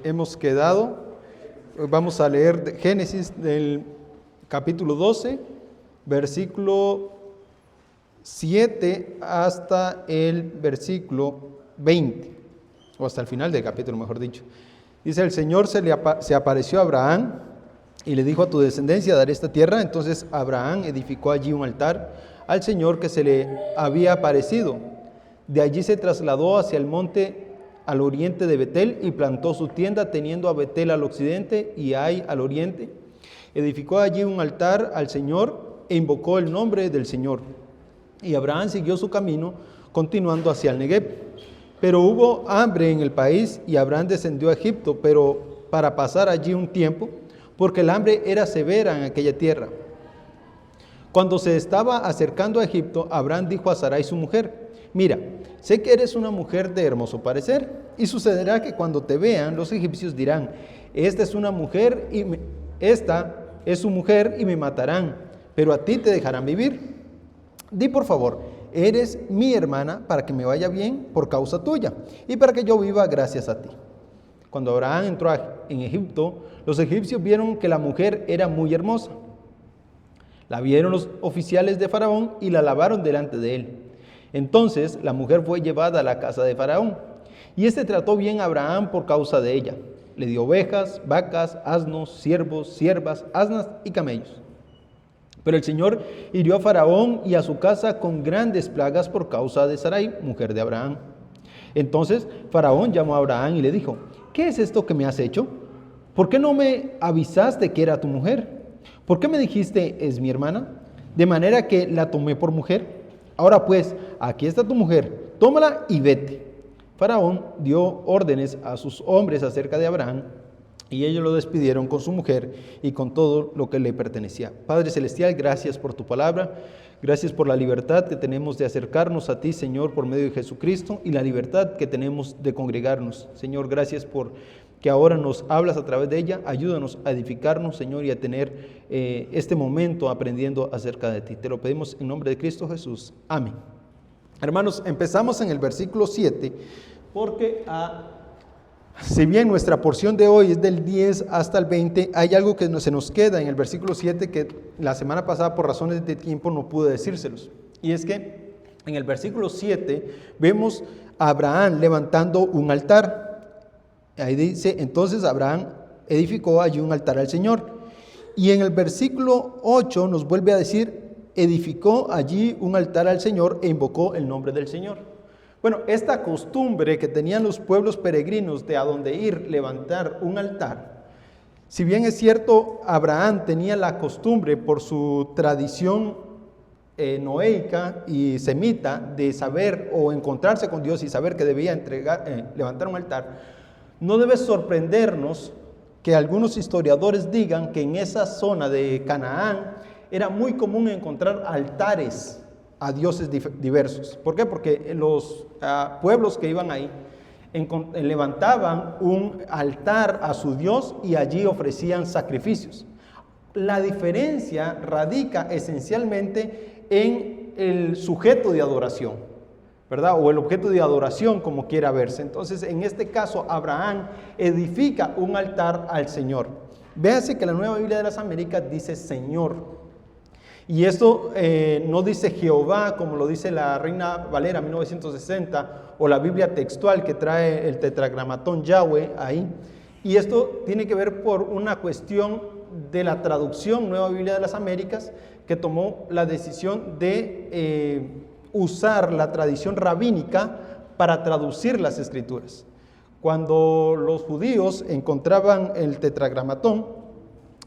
Hemos quedado, vamos a leer de Génesis del capítulo 12, versículo 7 hasta el versículo 20, o hasta el final del capítulo, mejor dicho. Dice: el Señor se apareció a Abraham y le dijo: a tu descendencia daré esta tierra. Entonces Abraham edificó allí un altar al Señor que se le había aparecido. De allí se trasladó hacia el monte al oriente de Betel y plantó su tienda, teniendo a Betel al occidente y Ai al oriente. Edificó allí un altar al Señor e invocó el nombre del Señor. Y Abraham siguió su camino, continuando hacia el Negev. Pero hubo hambre en el país y Abraham descendió a Egipto, pero para pasar allí un tiempo, porque el hambre era severa en aquella tierra. Cuando se estaba acercando a Egipto, Abraham dijo a Sarai su mujer: mira, sé que eres una mujer de hermoso parecer, y sucederá que cuando te vean los egipcios dirán: esta es su mujer y me matarán, pero a ti te dejarán vivir. Di por favor: eres mi hermana, para que me vaya bien por causa tuya, y para que yo viva gracias a ti. Cuando Abraham entró en Egipto, los egipcios vieron que la mujer era muy hermosa. La vieron los oficiales de Faraón y la alabaron delante de él. Entonces la mujer fue llevada a la casa de Faraón, y éste trató bien a Abraham por causa de ella. Le dio ovejas, vacas, asnos, siervos, siervas, asnas y camellos. Pero el Señor hirió a Faraón y a su casa con grandes plagas por causa de Sarai, mujer de Abraham. Entonces Faraón llamó a Abraham y le dijo: ¿qué es esto que me has hecho? ¿Por qué no me avisaste que era tu mujer? ¿Por qué me dijiste: es mi hermana? De manera que la tomé por mujer. Ahora pues, aquí está tu mujer, tómala y vete. Faraón dio órdenes a sus hombres acerca de Abraham, y ellos lo despidieron con su mujer y con todo lo que le pertenecía. Padre Celestial, gracias por tu palabra, gracias por la libertad que tenemos de acercarnos a ti, Señor, por medio de Jesucristo, y la libertad que tenemos de congregarnos. Señor, gracias por que ahora nos hablas a través de ella. Ayúdanos a edificarnos, Señor, y a tener este momento aprendiendo acerca de ti. Te lo pedimos en nombre de Cristo Jesús. Amén. Hermanos, empezamos en el versículo 7, porque si bien nuestra porción de hoy es del 10 hasta el 20, hay algo que se nos queda en el versículo 7 que la semana pasada por razones de tiempo no pude decírselos. Y es que en el versículo 7 vemos a Abraham levantando un altar. Ahí dice: entonces Abraham edificó allí un altar al Señor. Y en el versículo 8 nos vuelve a decir: edificó allí un altar al Señor e invocó el nombre del Señor. Bueno, esta costumbre que tenían los pueblos peregrinos de a donde ir levantar un altar, si bien es cierto, Abraham tenía la costumbre por su tradición noéica y semita de saber o encontrarse con Dios y saber que debía levantar un altar, no debe sorprendernos que algunos historiadores digan que en esa zona de Canaán era muy común encontrar altares a dioses diversos. ¿Por qué? Porque los pueblos que iban ahí levantaban un altar a su Dios y allí ofrecían sacrificios. La diferencia radica esencialmente en el sujeto de adoración, ¿verdad? O el objeto de adoración, como quiera verse. Entonces, en este caso, Abraham edifica un altar al Señor. Véase que la Nueva Biblia de las Américas dice Señor. Y esto no dice Jehová, como lo dice la Reina Valera 1960, o la Biblia textual que trae el tetragramatón Yahweh ahí. Y esto tiene que ver por una cuestión de la traducción Nueva Biblia de las Américas, que tomó la decisión de usar la tradición rabínica para traducir las escrituras. Cuando los judíos encontraban el tetragramatón,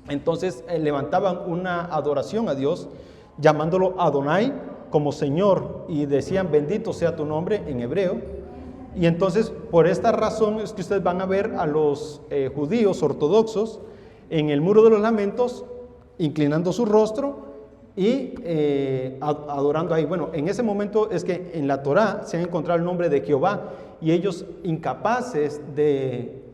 entonces levantaban una adoración a Dios, llamándolo Adonai, como Señor, y decían: bendito sea tu nombre en hebreo. Y entonces, por esta razón es que ustedes van a ver a los judíos ortodoxos en el Muro de los Lamentos, inclinando su rostro y adorando ahí. Bueno, en ese momento es que en la Torá se ha encontrado el nombre de Jehová, y ellos, incapaces de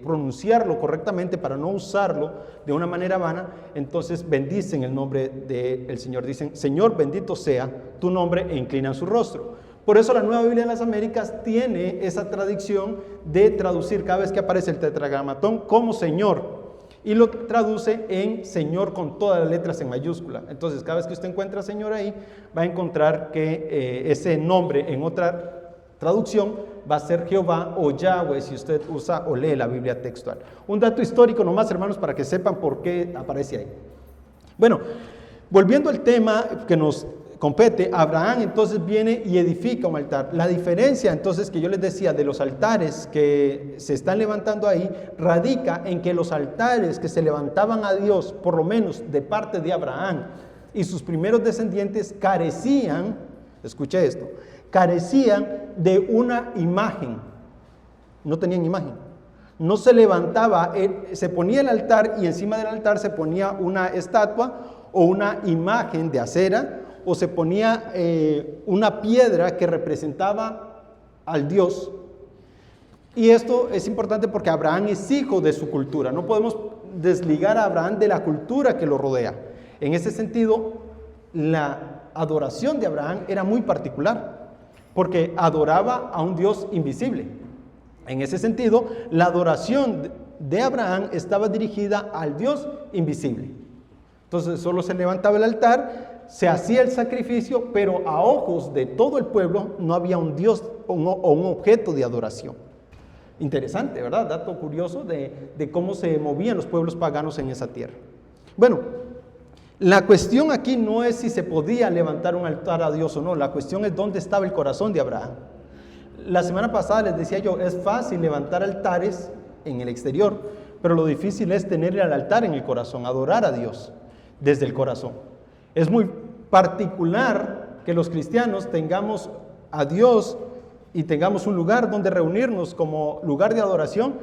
pronunciarlo correctamente para no usarlo de una manera vana, entonces bendicen el nombre del Señor. Dicen: Señor, bendito sea tu nombre, e inclinan su rostro. Por eso la Nueva Biblia de las Américas tiene esa tradición de traducir cada vez que aparece el tetragramatón como Señor, y lo traduce en Señor con todas las letras en mayúscula. Entonces, cada vez que usted encuentra Señor ahí, va a encontrar que ese nombre en otra traducción va a ser Jehová o Yahweh, si usted usa o lee la Biblia textual. Un dato histórico nomás, hermanos, para que sepan por qué aparece ahí. Bueno, volviendo al tema que nos compete, Abraham entonces viene y edifica un altar. La diferencia entonces que yo les decía de los altares que se están levantando ahí, radica en que los altares que se levantaban a Dios, por lo menos de parte de Abraham y sus primeros descendientes, carecían, escuche esto, carecían de una imagen. No tenían imagen. No se levantaba, se ponía el altar y encima del altar se ponía una estatua o una imagen de acera, o se ponía una piedra que representaba al Dios. Y esto es importante porque Abraham es hijo de su cultura. No podemos desligar a Abraham de la cultura que lo rodea. En ese sentido, la adoración de Abraham era muy particular, porque adoraba a un Dios invisible. En ese sentido, la adoración de Abraham estaba dirigida al Dios invisible. Entonces, solo se levantaba el altar, se hacía el sacrificio, pero a ojos de todo el pueblo no había un Dios o un objeto de adoración. Interesante, ¿verdad? Dato curioso de cómo se movían los pueblos paganos en esa tierra. Bueno, la cuestión aquí no es si se podía levantar un altar a Dios o no, la cuestión es dónde estaba el corazón de Abraham. La semana pasada les decía yo, es fácil levantar altares en el exterior, pero lo difícil es tener el altar en el corazón, adorar a Dios desde el corazón. Es muy particular que los cristianos tengamos a Dios y tengamos un lugar donde reunirnos como lugar de adoración,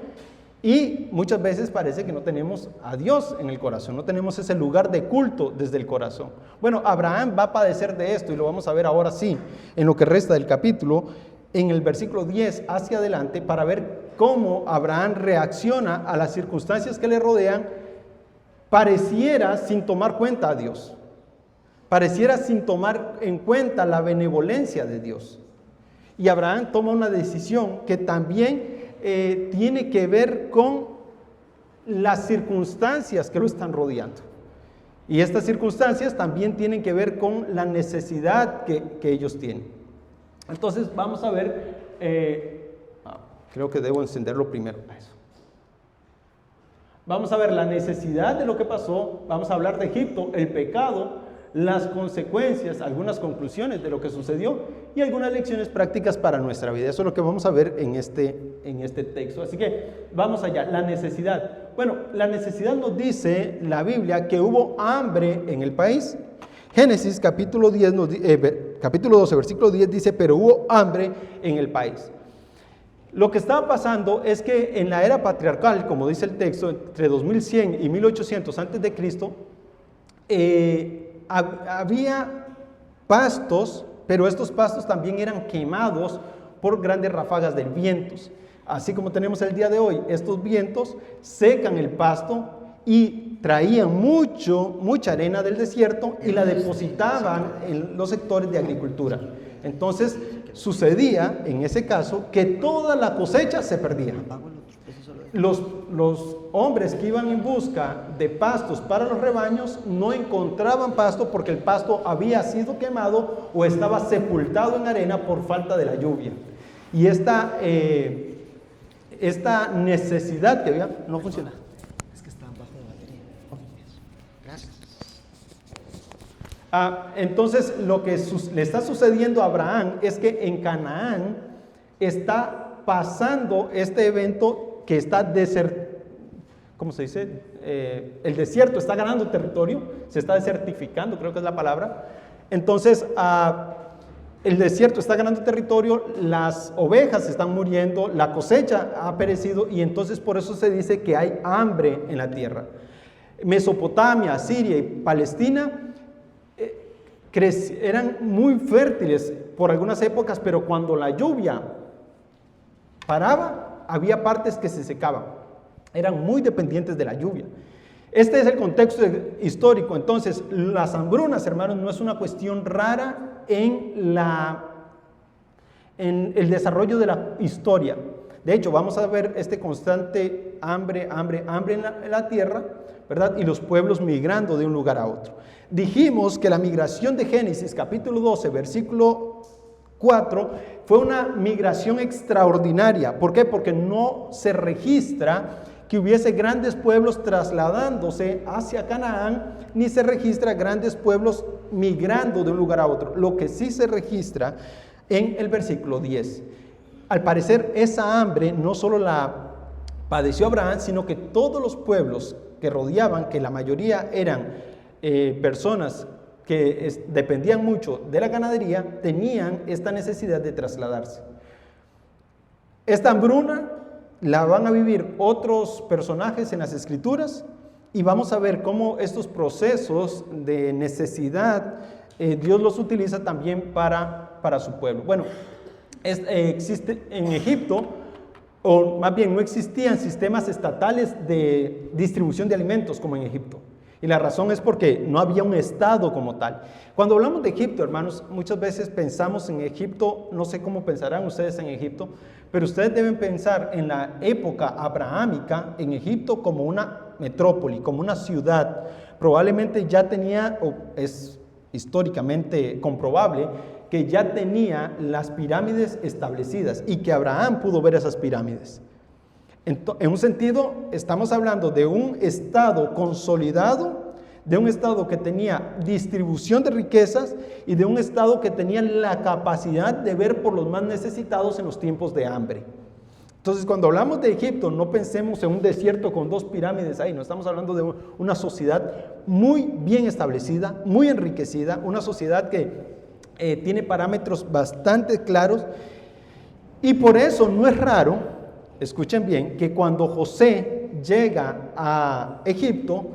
y muchas veces parece que no tenemos a Dios en el corazón, no tenemos ese lugar de culto desde el corazón. Bueno, Abraham va a padecer de esto y lo vamos a ver ahora sí, en lo que resta del capítulo, en el versículo 10 hacia adelante, para ver cómo Abraham reacciona a las circunstancias que le rodean, pareciera sin tomar cuenta a Dios. Pareciera sin tomar en cuenta la benevolencia de Dios. Y Abraham toma una decisión que también tiene que ver con las circunstancias que lo están rodeando. Y estas circunstancias también tienen que ver con la necesidad que ellos tienen. Entonces vamos a ver, creo que debo encenderlo primero. Vamos a ver la necesidad de lo que pasó, vamos a hablar de Egipto, el pecado, las consecuencias, algunas conclusiones de lo que sucedió y algunas lecciones prácticas para nuestra vida. Eso es lo que vamos a ver en este texto. Así que vamos allá, la necesidad. Bueno, la necesidad nos dice la Biblia que hubo hambre en el país. Génesis capítulo 12, versículo 10 dice, pero hubo hambre en el país. Lo que estaba pasando es que en la era patriarcal, como dice el texto, entre 2100 y 1800 antes de Cristo, había pastos, pero estos pastos también eran quemados por grandes ráfagas de vientos. Así como tenemos el día de hoy, estos vientos secan el pasto y traían mucha arena del desierto y la depositaban en los sectores de agricultura. Entonces sucedía en ese caso que toda la cosecha se perdía. Los hombres que iban en busca de pastos para los rebaños no encontraban pasto porque el pasto había sido quemado o estaba sepultado en arena por falta de la lluvia. Y esta necesidad que había no funciona. Es que está bajo de batería. Gracias. Entonces lo que le está sucediendo a Abraham es que en Canaán está pasando este evento que está ¿cómo se dice? El desierto está ganando territorio, se está desertificando, creo que es la palabra. Entonces, el desierto está ganando territorio, las ovejas están muriendo, la cosecha ha perecido y entonces por eso se dice que hay hambre en la tierra. Mesopotamia, Siria y Palestina eran muy fértiles por algunas épocas, pero cuando la lluvia paraba, había partes que se secaban, eran muy dependientes de la lluvia. Este es el contexto histórico. Entonces, las hambrunas, hermanos, no es una cuestión rara en la en el desarrollo de la historia. De hecho, vamos a ver este constante hambre en la tierra, ¿verdad? Y los pueblos migrando de un lugar a otro. Dijimos que la migración de Génesis, capítulo 12, versículo 4, fue una migración extraordinaria. ¿Por qué? Porque no se registra que hubiese grandes pueblos trasladándose hacia Canaán, ni se registra grandes pueblos migrando de un lugar a otro. Lo que sí se registra en el versículo 10. Al parecer, esa hambre no solo la padeció Abraham, sino que todos los pueblos que rodeaban, que la mayoría eran personas que dependían mucho de la ganadería, tenían esta necesidad de trasladarse. Esta hambruna la van a vivir otros personajes en las Escrituras y vamos a ver cómo estos procesos de necesidad Dios los utiliza también para su pueblo. Bueno, existe en Egipto, o más bien no existían sistemas estatales de distribución de alimentos como en Egipto. Y la razón es porque no había un estado como tal. Cuando hablamos de Egipto, hermanos, muchas veces pensamos en Egipto, no sé cómo pensarán ustedes en Egipto, pero ustedes deben pensar en la época abrahámica en Egipto como una metrópoli, como una ciudad. Probablemente ya tenía, o es históricamente comprobable, que ya tenía las pirámides establecidas y que Abraham pudo ver esas pirámides. En un sentido, estamos hablando de un estado consolidado, de un estado que tenía distribución de riquezas y de un estado que tenía la capacidad de ver por los más necesitados en los tiempos de hambre. Entonces, cuando hablamos de Egipto, no pensemos en un desierto con 2 pirámides ahí, no estamos hablando de una sociedad muy bien establecida, muy enriquecida, una sociedad que tiene parámetros bastante claros, y por eso no es raro, escuchen bien, que cuando José llega a Egipto,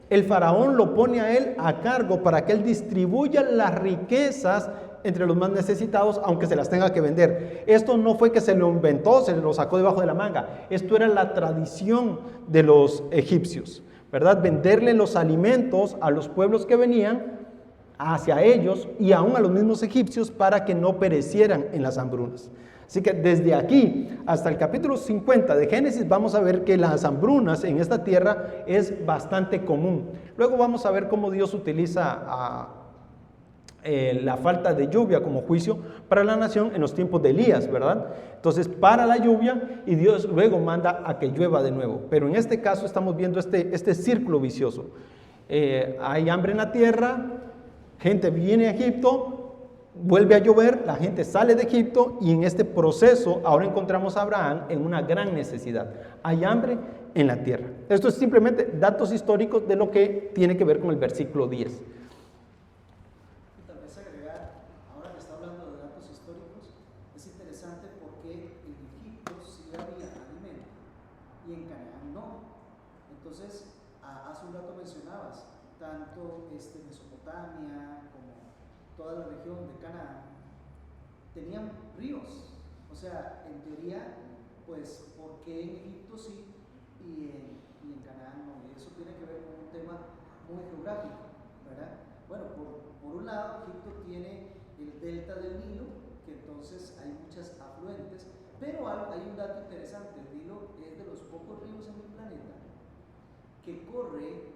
el faraón lo pone a él a cargo para que él distribuya las riquezas entre los más necesitados, aunque se las tenga que vender. Esto no fue que se lo inventó, se lo sacó debajo de la manga. Esto era la tradición de los egipcios, ¿verdad? Venderle los alimentos a los pueblos que venían hacia ellos y aún a los mismos egipcios para que no perecieran en las hambrunas. Así que desde aquí hasta el capítulo 50 de Génesis vamos a ver que las hambrunas en esta tierra es bastante común. Luego vamos a ver cómo Dios utiliza la falta de lluvia como juicio para la nación en los tiempos de Elías, ¿verdad? Entonces para la lluvia y Dios luego manda a que llueva de nuevo. Pero en este caso estamos viendo este círculo vicioso. Hay hambre en la tierra, gente viene a Egipto, vuelve a llover, la gente sale de Egipto y en este proceso ahora encontramos a Abraham en una gran necesidad. Hay hambre en la tierra. Esto es simplemente datos históricos de lo que tiene que ver con el versículo 10. Tal vez agregar, ahora que está hablando de datos históricos, es interesante porque en Egipto sí había alimento y en Canaán no. Entonces, hace un rato mencionabas, tanto Mesopotamia como toda la región de Canaán tenían ríos, o sea, en teoría, pues, ¿por qué en Egipto sí y en Canaán no? Y eso tiene que ver con un tema muy geográfico, ¿verdad? Bueno, por un lado, Egipto tiene el delta del Nilo, que entonces hay muchas afluentes, pero hay un dato interesante: el Nilo es de los pocos ríos en el planeta que corre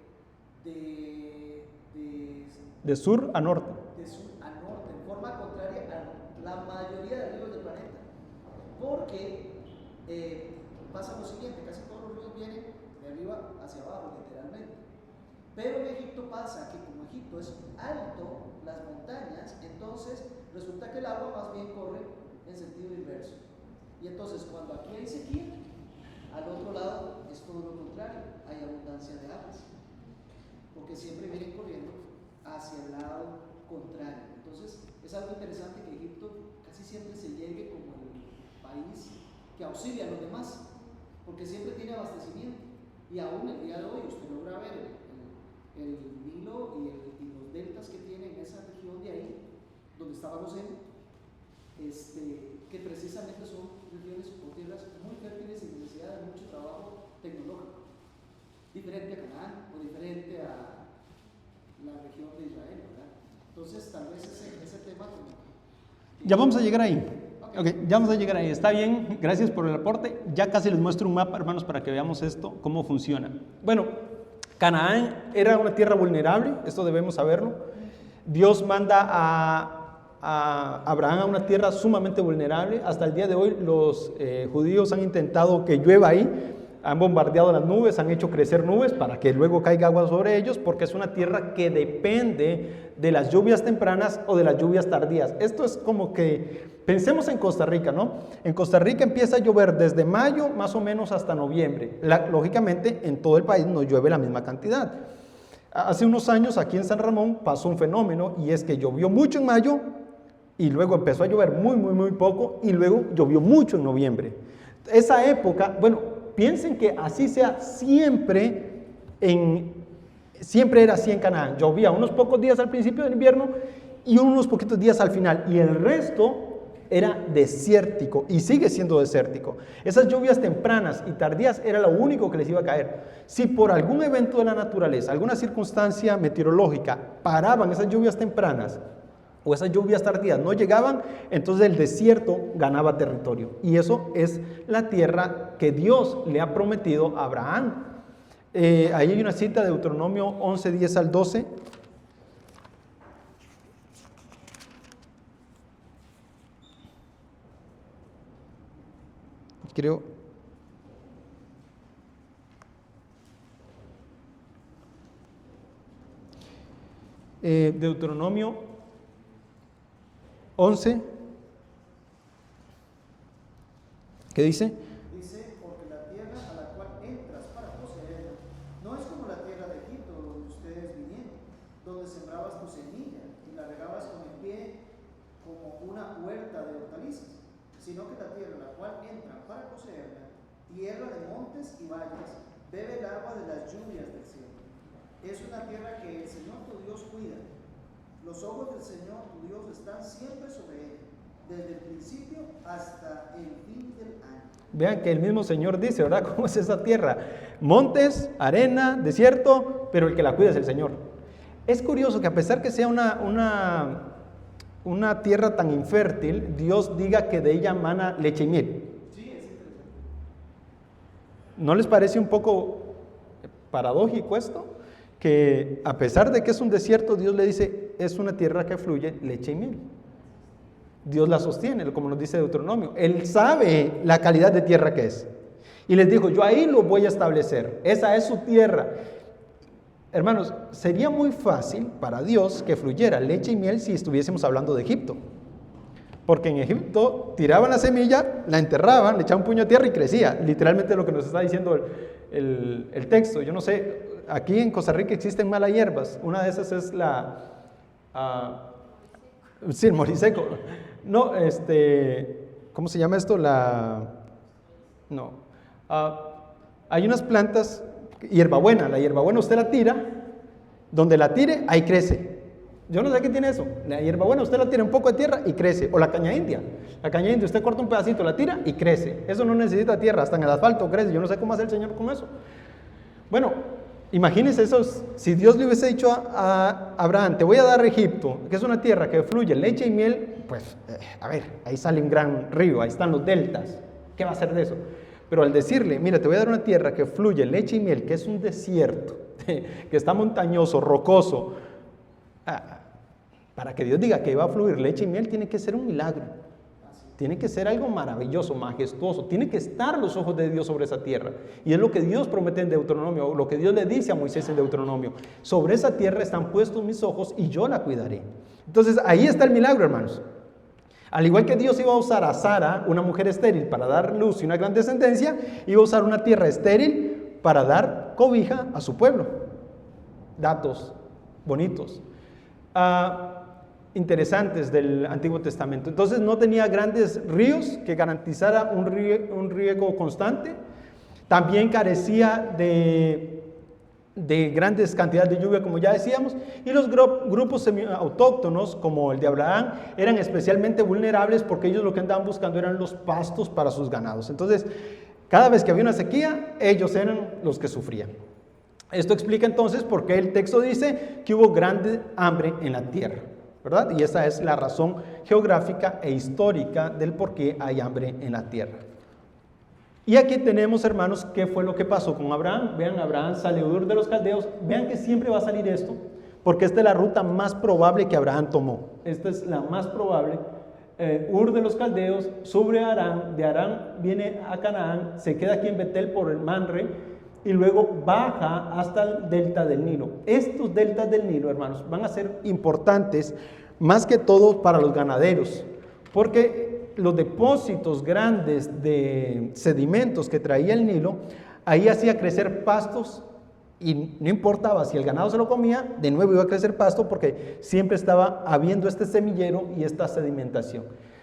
de sur a norte. De sur a norte, en forma contraria a la mayoría de ríos del planeta. Porque pasa lo siguiente: casi todos los ríos vienen de arriba hacia abajo, literalmente. Pero en Egipto pasa que como Egipto es alto, las montañas, entonces resulta que el agua más bien corre en sentido inverso. Y entonces cuando aquí hay sequía, al otro lado es todo lo contrario, hay abundancia de aguas. Porque siempre vienen corriendo hacia el lado contrario. Entonces, es algo interesante que Egipto casi siempre se llegue como el país que auxilia a los demás, porque siempre tiene abastecimiento. Y aún el día de hoy usted logra ver el Nilo y los deltas que tiene en esa región de ahí, donde estaba José, que precisamente son regiones o tierras muy fértiles y de necesidad de mucho trabajo tecnológico. Diferente a Canaán o diferente a la región de Israel, ¿verdad? Entonces, tal vez ese tema... Ya vamos a llegar ahí. Ok. Ok, ya vamos a llegar ahí. Está bien, gracias por el aporte. Ya casi les muestro un mapa, hermanos, para que veamos esto, cómo funciona. Bueno, Canaán era una tierra vulnerable, esto debemos saberlo. Dios manda a Abraham a una tierra sumamente vulnerable. Hasta el día de hoy los judíos han intentado que llueva ahí. Han bombardeado las nubes, han hecho crecer nubes para que luego caiga agua sobre ellos, porque es una tierra que depende de las lluvias tempranas o de las lluvias tardías. Esto es como que, pensemos en Costa Rica, ¿no? En Costa Rica empieza a llover desde mayo más o menos hasta noviembre. Lógicamente en todo el país no llueve la misma cantidad. Hace unos años aquí en San Ramón pasó un fenómeno y es que llovió mucho en mayo y luego empezó a llover muy poco y luego llovió mucho en noviembre. Esa época, bueno, piensen que así sea siempre era así en Canaán. Llovía unos pocos días al principio del invierno y unos poquitos días al final. Y el resto era desértico y sigue siendo desértico. Esas lluvias tempranas y tardías era lo único que les iba a caer. Si por algún evento de la naturaleza, alguna circunstancia meteorológica, paraban esas lluvias tempranas o esas lluvias tardías no llegaban, entonces el desierto ganaba territorio. Y eso es la tierra que Dios le ha prometido a Abraham. Ahí hay una cita de Deuteronomio 11, 10 al 12. Creo. Deuteronomio 11, ¿qué dice? Dice, porque la tierra a la cual entras para poseerla no es como la tierra de Egipto donde ustedes vinieron, donde sembrabas tu semilla y la regabas con el pie como una huerta de hortalizas, sino que la tierra a la cual entran para poseerla, tierra de montes y valles, bebe el agua de las lluvias del cielo. Es una tierra que el Señor tu Dios cuida. Los ojos del Señor tu Dios están siempre sobre ella, desde el principio hasta el fin del año. Vean que el mismo Señor dice, ¿verdad? ¿Cómo es esa tierra? Montes, arena, desierto, pero el que la cuida es el Señor. Es curioso que a pesar que sea una tierra tan infértil, Dios diga que de ella mana leche y miel. Sí, es interesante. ¿No les parece un poco paradójico esto? Que a pesar de que es un desierto, Dios le dice, es una tierra que fluye leche y miel. Dios la sostiene, como nos dice Deuteronomio. Él sabe la calidad de tierra que es. Y les dijo, yo ahí lo voy a establecer. Esa es su tierra. Hermanos, sería muy fácil para Dios que fluyera leche y miel si estuviésemos hablando de Egipto. Porque en Egipto tiraban la semilla, la enterraban, le echaban un puño de tierra y crecía. Literalmente lo que nos está diciendo el texto. Yo no sé, aquí en Costa Rica existen malas hierbas. Una de esas es sí, el moriseco. No, ¿cómo se llama esto? Hay unas plantas, hierbabuena. La hierbabuena usted la tira, donde la tire, ahí crece. Yo no sé qué tiene eso. La hierbabuena usted la tira un poco de tierra y crece. O la caña india. La caña india usted corta un pedacito, la tira y crece. Eso no necesita tierra, hasta en el asfalto crece. Yo no sé cómo hace el Señor con eso. Bueno, imagínense eso. Si Dios le hubiese dicho a Abraham, te voy a dar Egipto, que es una tierra que fluye leche y miel, pues, a ver, ahí sale un gran río, ahí están los deltas. ¿Qué va a hacer de eso? Pero al decirle, mira, te voy a dar una tierra que fluye leche y miel, que es un desierto, que está montañoso, rocoso, para que Dios diga que va a fluir leche y miel, tiene que ser un milagro. Tiene que ser algo maravilloso, majestuoso. Tiene que estar los ojos de Dios sobre esa tierra. Y es lo que Dios promete en Deuteronomio, lo que Dios le dice a Moisés en Deuteronomio. Sobre esa tierra están puestos mis ojos y yo la cuidaré. Entonces ahí está el milagro, hermanos. Al igual que Dios iba a usar a Sara, una mujer estéril, para dar luz y una gran descendencia, iba a usar una tierra estéril para dar cobija a su pueblo. Datos bonitos. Interesantes del Antiguo Testamento. Entonces no tenía grandes ríos que garantizara un riego constante. También carecía de grandes cantidades de lluvia, como ya decíamos, y los grupos autóctonos, como el de Abraham, eran especialmente vulnerables porque ellos lo que andaban buscando eran los pastos para sus ganados. Entonces, cada vez que había una sequía, ellos eran los que sufrían. Esto explica entonces por qué el texto dice que hubo grande hambre en la tierra. ¿verdad? Y esa es la razón geográfica e histórica del por qué hay hambre en la tierra. Y aquí tenemos, hermanos, qué fue lo que pasó con Abraham. Vean, Abraham sale de Ur de los Caldeos. Vean que siempre va a salir esto, porque esta es la ruta más probable que Abraham tomó. Esta es la más probable. Ur de los Caldeos, sube a Harán, de Harán viene a Canaán, se queda aquí en Betel por el Manre, y luego baja hasta el delta del Nilo. Estos deltas del Nilo, hermanos, van a ser importantes más que todo para los ganaderos, porque los depósitos grandes de sedimentos que traía el Nilo, ahí hacía crecer pastos y no importaba si el ganado se lo comía, de nuevo iba a crecer pasto porque siempre estaba habiendo este semillero y esta sedimentación.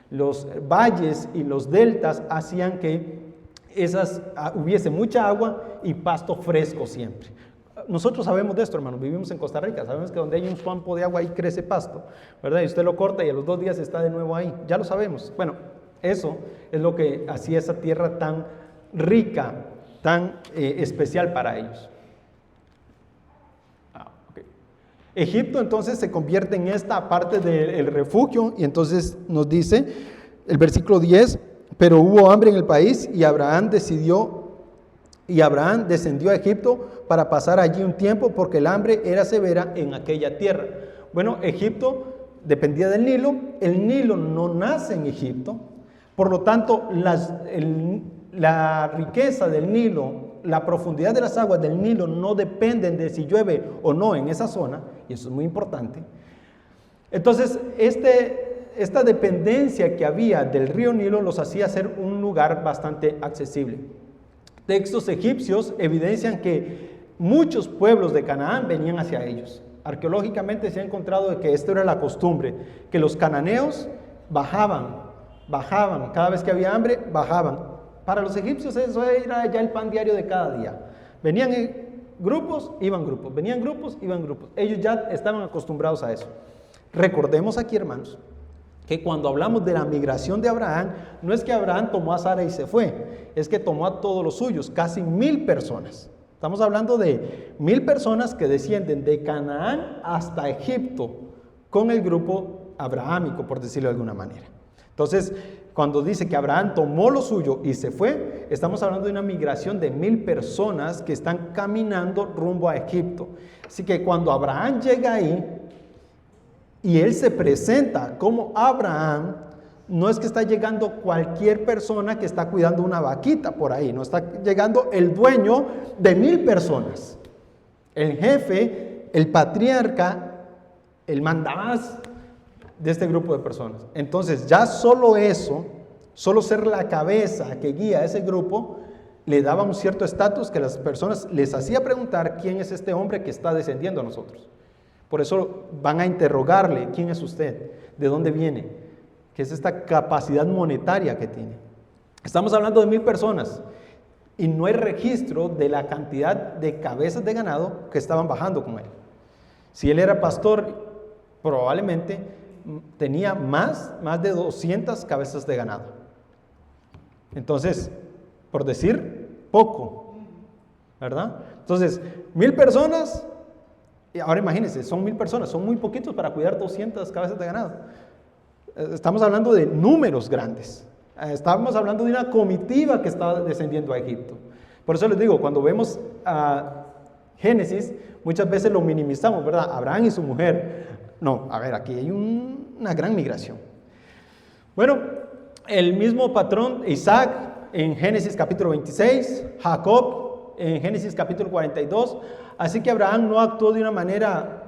Los valles y los deltas hacían que hubiese mucha agua y pasto fresco siempre. Nosotros sabemos de esto, hermano, vivimos en Costa Rica, sabemos que donde hay un campo de agua ahí crece pasto, ¿verdad? Y usted lo corta y a los 2 días está de nuevo ahí, ya lo sabemos. Bueno, eso es lo que hacía esa tierra tan rica, tan especial para ellos. Okay. Egipto entonces se convierte en esta parte del refugio y entonces nos dice el versículo 10, pero hubo hambre en el país y Abraham descendió a Egipto para pasar allí un tiempo porque el hambre era severa en aquella tierra. Bueno, Egipto dependía del Nilo, el Nilo no nace en Egipto, por lo tanto la riqueza del Nilo, la profundidad de las aguas del Nilo no dependen de si llueve o no en esa zona, y eso es muy importante. Entonces, esta dependencia que había del río Nilo los hacía ser un lugar bastante accesible. Textos egipcios evidencian que muchos pueblos de Canaán venían hacia ellos. Arqueológicamente se ha encontrado de que esto era la costumbre, que los cananeos bajaban, cada vez que había hambre, bajaban. Para los egipcios eso era ya el pan diario de cada día. Venían en grupos, iban grupos, venían grupos, iban grupos. Ellos ya estaban acostumbrados a eso. Recordemos aquí, hermanos, que cuando hablamos de la migración de Abraham, no es que Abraham tomó a Sara y se fue, es que tomó a todos los suyos, casi 1000 personas. Estamos hablando de 1000 personas que descienden de Canaán hasta Egipto con el grupo abrahámico, por decirlo de alguna manera. Entonces, cuando dice que Abraham tomó lo suyo y se fue, estamos hablando de una migración de 1000 personas que están caminando rumbo a Egipto. Así que cuando Abraham llega ahí, y él se presenta como Abraham, no es que está llegando cualquier persona que está cuidando una vaquita por ahí, no está llegando el dueño de 1000 personas, el jefe, el patriarca, el mandamás de este grupo de personas. Entonces ya solo eso, solo ser la cabeza que guía a ese grupo, le daba un cierto estatus que las personas les hacía preguntar quién es este hombre que está descendiendo a nosotros. Por eso van a interrogarle, ¿quién es usted? ¿De dónde viene? ¿Qué es esta capacidad monetaria que tiene? Estamos hablando de 1000 personas y no hay registro de la cantidad de cabezas de ganado que estaban bajando con él. Si él era pastor, probablemente tenía más de 200 cabezas de ganado. Entonces, por decir poco, ¿verdad? Entonces, 1000 personas... Ahora imagínense, son 1000 personas, son muy poquitos para cuidar 200 cabezas de ganado. Estamos hablando de números grandes. Estamos hablando de una comitiva que estaba descendiendo a Egipto. Por eso les digo, cuando vemos a Génesis, muchas veces lo minimizamos, ¿verdad? Abraham y su mujer. No, a ver, aquí hay una gran migración. Bueno, el mismo patrón, Isaac en Génesis capítulo 26, Jacob en Génesis capítulo 42. Así que Abraham no actuó de una manera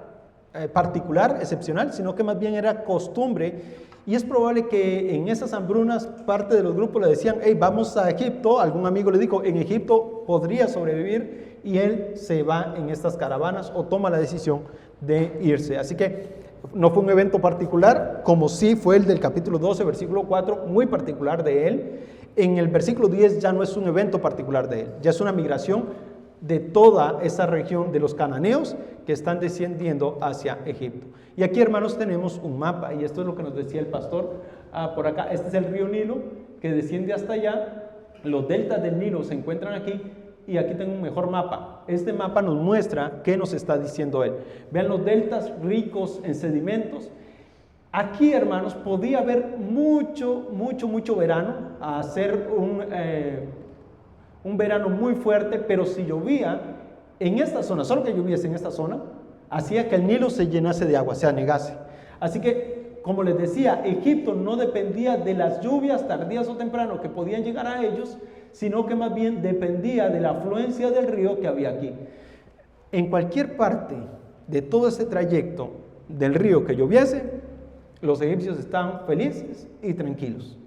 particular, excepcional, sino que más bien era costumbre. Y es probable que en esas hambrunas parte de los grupos le decían, hey, vamos a Egipto. Algún amigo le dijo, en Egipto podría sobrevivir, y él se va en estas caravanas o toma la decisión de irse. Así que no fue un evento particular, como sí fue el del capítulo 12, versículo 4, muy particular de él. En el versículo 10 ya no es un evento particular de él, ya es una migración de toda esa región de los cananeos que están descendiendo hacia Egipto. Y aquí, hermanos, tenemos un mapa, y esto es lo que nos decía el pastor por acá. Este es el río Nilo que desciende hasta allá, los deltas del Nilo se encuentran aquí, y aquí tengo un mejor mapa. Este mapa nos muestra qué nos está diciendo él. Vean los deltas ricos en sedimentos, Aquí, hermanos, podía haber mucho verano, hacer un verano muy fuerte, pero si llovía en esta zona, solo que lloviese en esta zona, hacía que el Nilo se llenase de agua, se anegase. Así que, como les decía, Egipto no dependía de las lluvias tardías o temprano que podían llegar a ellos, sino que más bien dependía de la afluencia del río que había aquí. En cualquier parte de todo ese trayecto del río que lloviese, los egipcios estaban felices y tranquilos.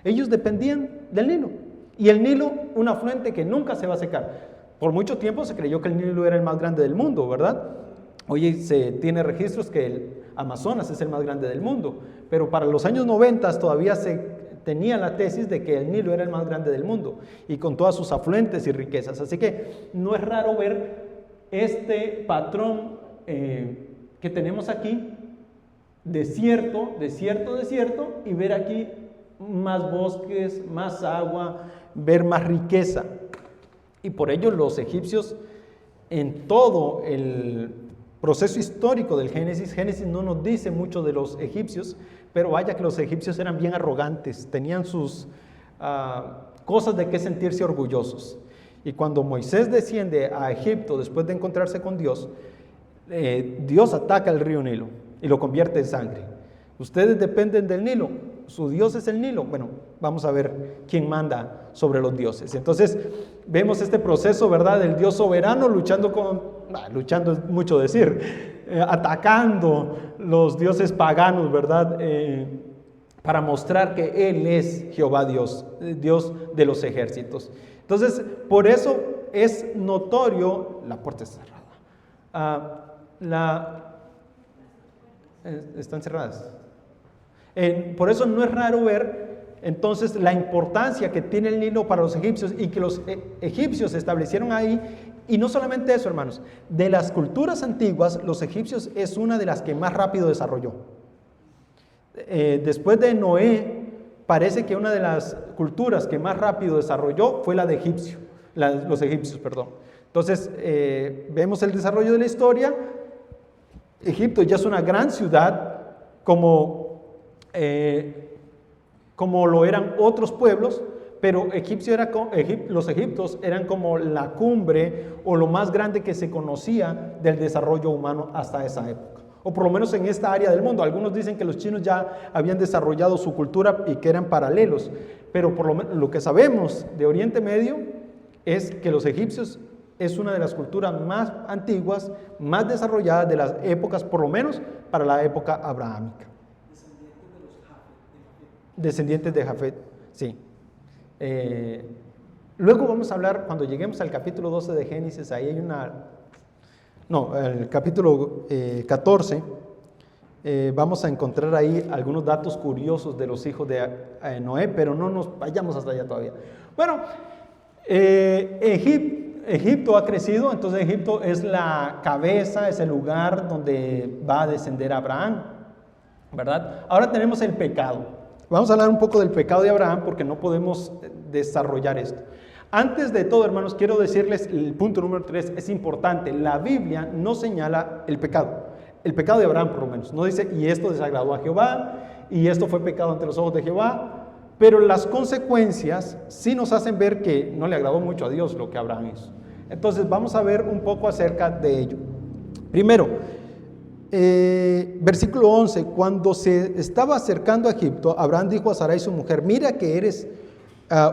Ellos dependían del Nilo. Y el Nilo, un afluente que nunca se va a secar. Por mucho tiempo se creyó que el Nilo era el más grande del mundo, ¿verdad? Hoy se tiene registros que el Amazonas es el más grande del mundo. Pero para los años 90 todavía se tenía la tesis de que el Nilo era el más grande del mundo. Y con todas sus afluentes y riquezas. Así que no es raro ver este patrón que tenemos aquí. Desierto, y ver aquí más bosques, más agua, ver más riqueza. Y por ello los egipcios, en todo el proceso histórico del Génesis no nos dice mucho de los egipcios, pero vaya que los egipcios eran bien arrogantes, tenían sus cosas de qué sentirse orgullosos. Y cuando Moisés desciende a Egipto después de encontrarse con Dios, Dios ataca el río Nilo y lo convierte en sangre. Ustedes dependen del Nilo, su Dios es el Nilo. Bueno, vamos a ver quién manda sobre los dioses. Entonces vemos este proceso, ¿verdad? Del Dios soberano luchando es mucho decir, atacando los dioses paganos, ¿verdad? Para mostrar que Él es Jehová Dios, Dios de los ejércitos. Entonces, por eso es notorio, la puerta está cerrada. Están cerradas. Por eso no es raro ver entonces la importancia que tiene el Nilo para los egipcios y que los egipcios se establecieron ahí. Y no solamente eso, hermanos, de las culturas antiguas, los egipcios es una de las que más rápido desarrolló. Después de Noé, parece que una de las culturas que más rápido desarrolló fue la de los egipcios, perdón. Entonces, vemos el desarrollo de la historia. Egipto ya es una gran ciudad, como lo eran otros pueblos, pero los egipcios eran como la cumbre o lo más grande que se conocía del desarrollo humano hasta esa época, o por lo menos en esta área del mundo. Algunos dicen que los chinos ya habían desarrollado su cultura y que eran paralelos, pero por lo que sabemos de Oriente Medio es que los egipcios es una de las culturas más antiguas, más desarrolladas de las épocas, por lo menos para la época abrahámica. Descendientes de Jafet, sí. Luego vamos a hablar, cuando lleguemos al capítulo 12 de Génesis, ahí hay el capítulo 14, vamos a encontrar ahí algunos datos curiosos de los hijos de Noé, pero no nos vayamos hasta allá todavía. Bueno, Egipto ha crecido, entonces Egipto es la cabeza, es el lugar donde va a descender Abraham, ¿verdad? Ahora tenemos el pecado. Vamos a hablar un poco del pecado de Abraham porque no podemos desarrollar esto. Antes de todo, hermanos, quiero decirles el punto número 3, es importante. La Biblia no señala el pecado de Abraham por lo menos. No dice, y esto desagradó a Jehová, y esto fue pecado ante los ojos de Jehová, pero las consecuencias sí nos hacen ver que no le agradó mucho a Dios lo que Abraham hizo. Entonces vamos a ver un poco acerca de ello. Primero, versículo 11, cuando se estaba acercando a Egipto, Abraham dijo a Sarai su mujer, mira que eres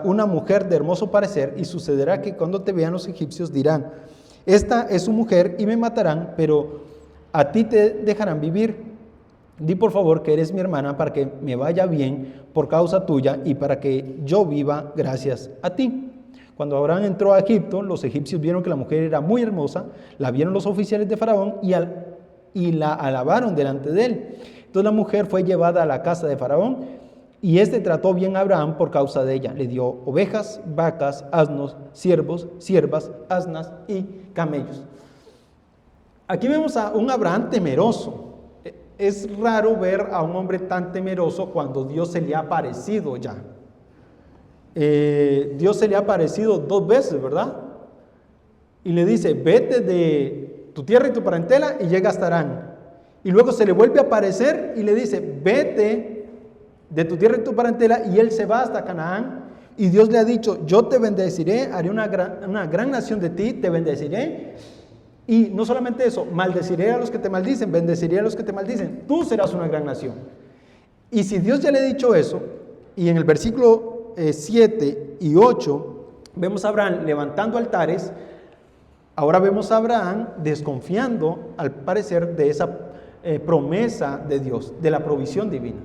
una mujer de hermoso parecer, y sucederá que cuando te vean los egipcios dirán, esta es su mujer y me matarán, pero a ti te dejarán vivir. Di por favor que eres mi hermana para que me vaya bien por causa tuya y para que yo viva gracias a ti. Cuando Abraham entró a Egipto, los egipcios vieron que la mujer era muy hermosa, la vieron los oficiales de Faraón y la alabaron delante de él. Entonces la mujer fue llevada a la casa de Faraón y éste trató bien a Abraham por causa de ella. Le dio ovejas, vacas, asnos, siervos, siervas, asnas y camellos. Aquí vemos a un Abraham temeroso. Es raro ver a un hombre tan temeroso cuando Dios se le ha aparecido ya. Dios se le ha aparecido 2 veces, ¿verdad? Y le dice, vete de tu tierra y tu parentela y llega hasta Harán. Y luego se le vuelve a aparecer y le dice, vete de tu tierra y tu parentela, y él se va hasta Canaán. Y Dios le ha dicho, yo te bendeciré, haré una gran nación de ti, te bendeciré. Y no solamente eso, maldeciré a los que te maldicen, bendeciré a los que te maldicen. Tú serás una gran nación. Y si Dios ya le ha dicho eso, y en el versículo 7 y 8, vemos a Abraham levantando altares, ahora vemos a Abraham desconfiando, al parecer, de esa promesa de Dios, de la provisión divina.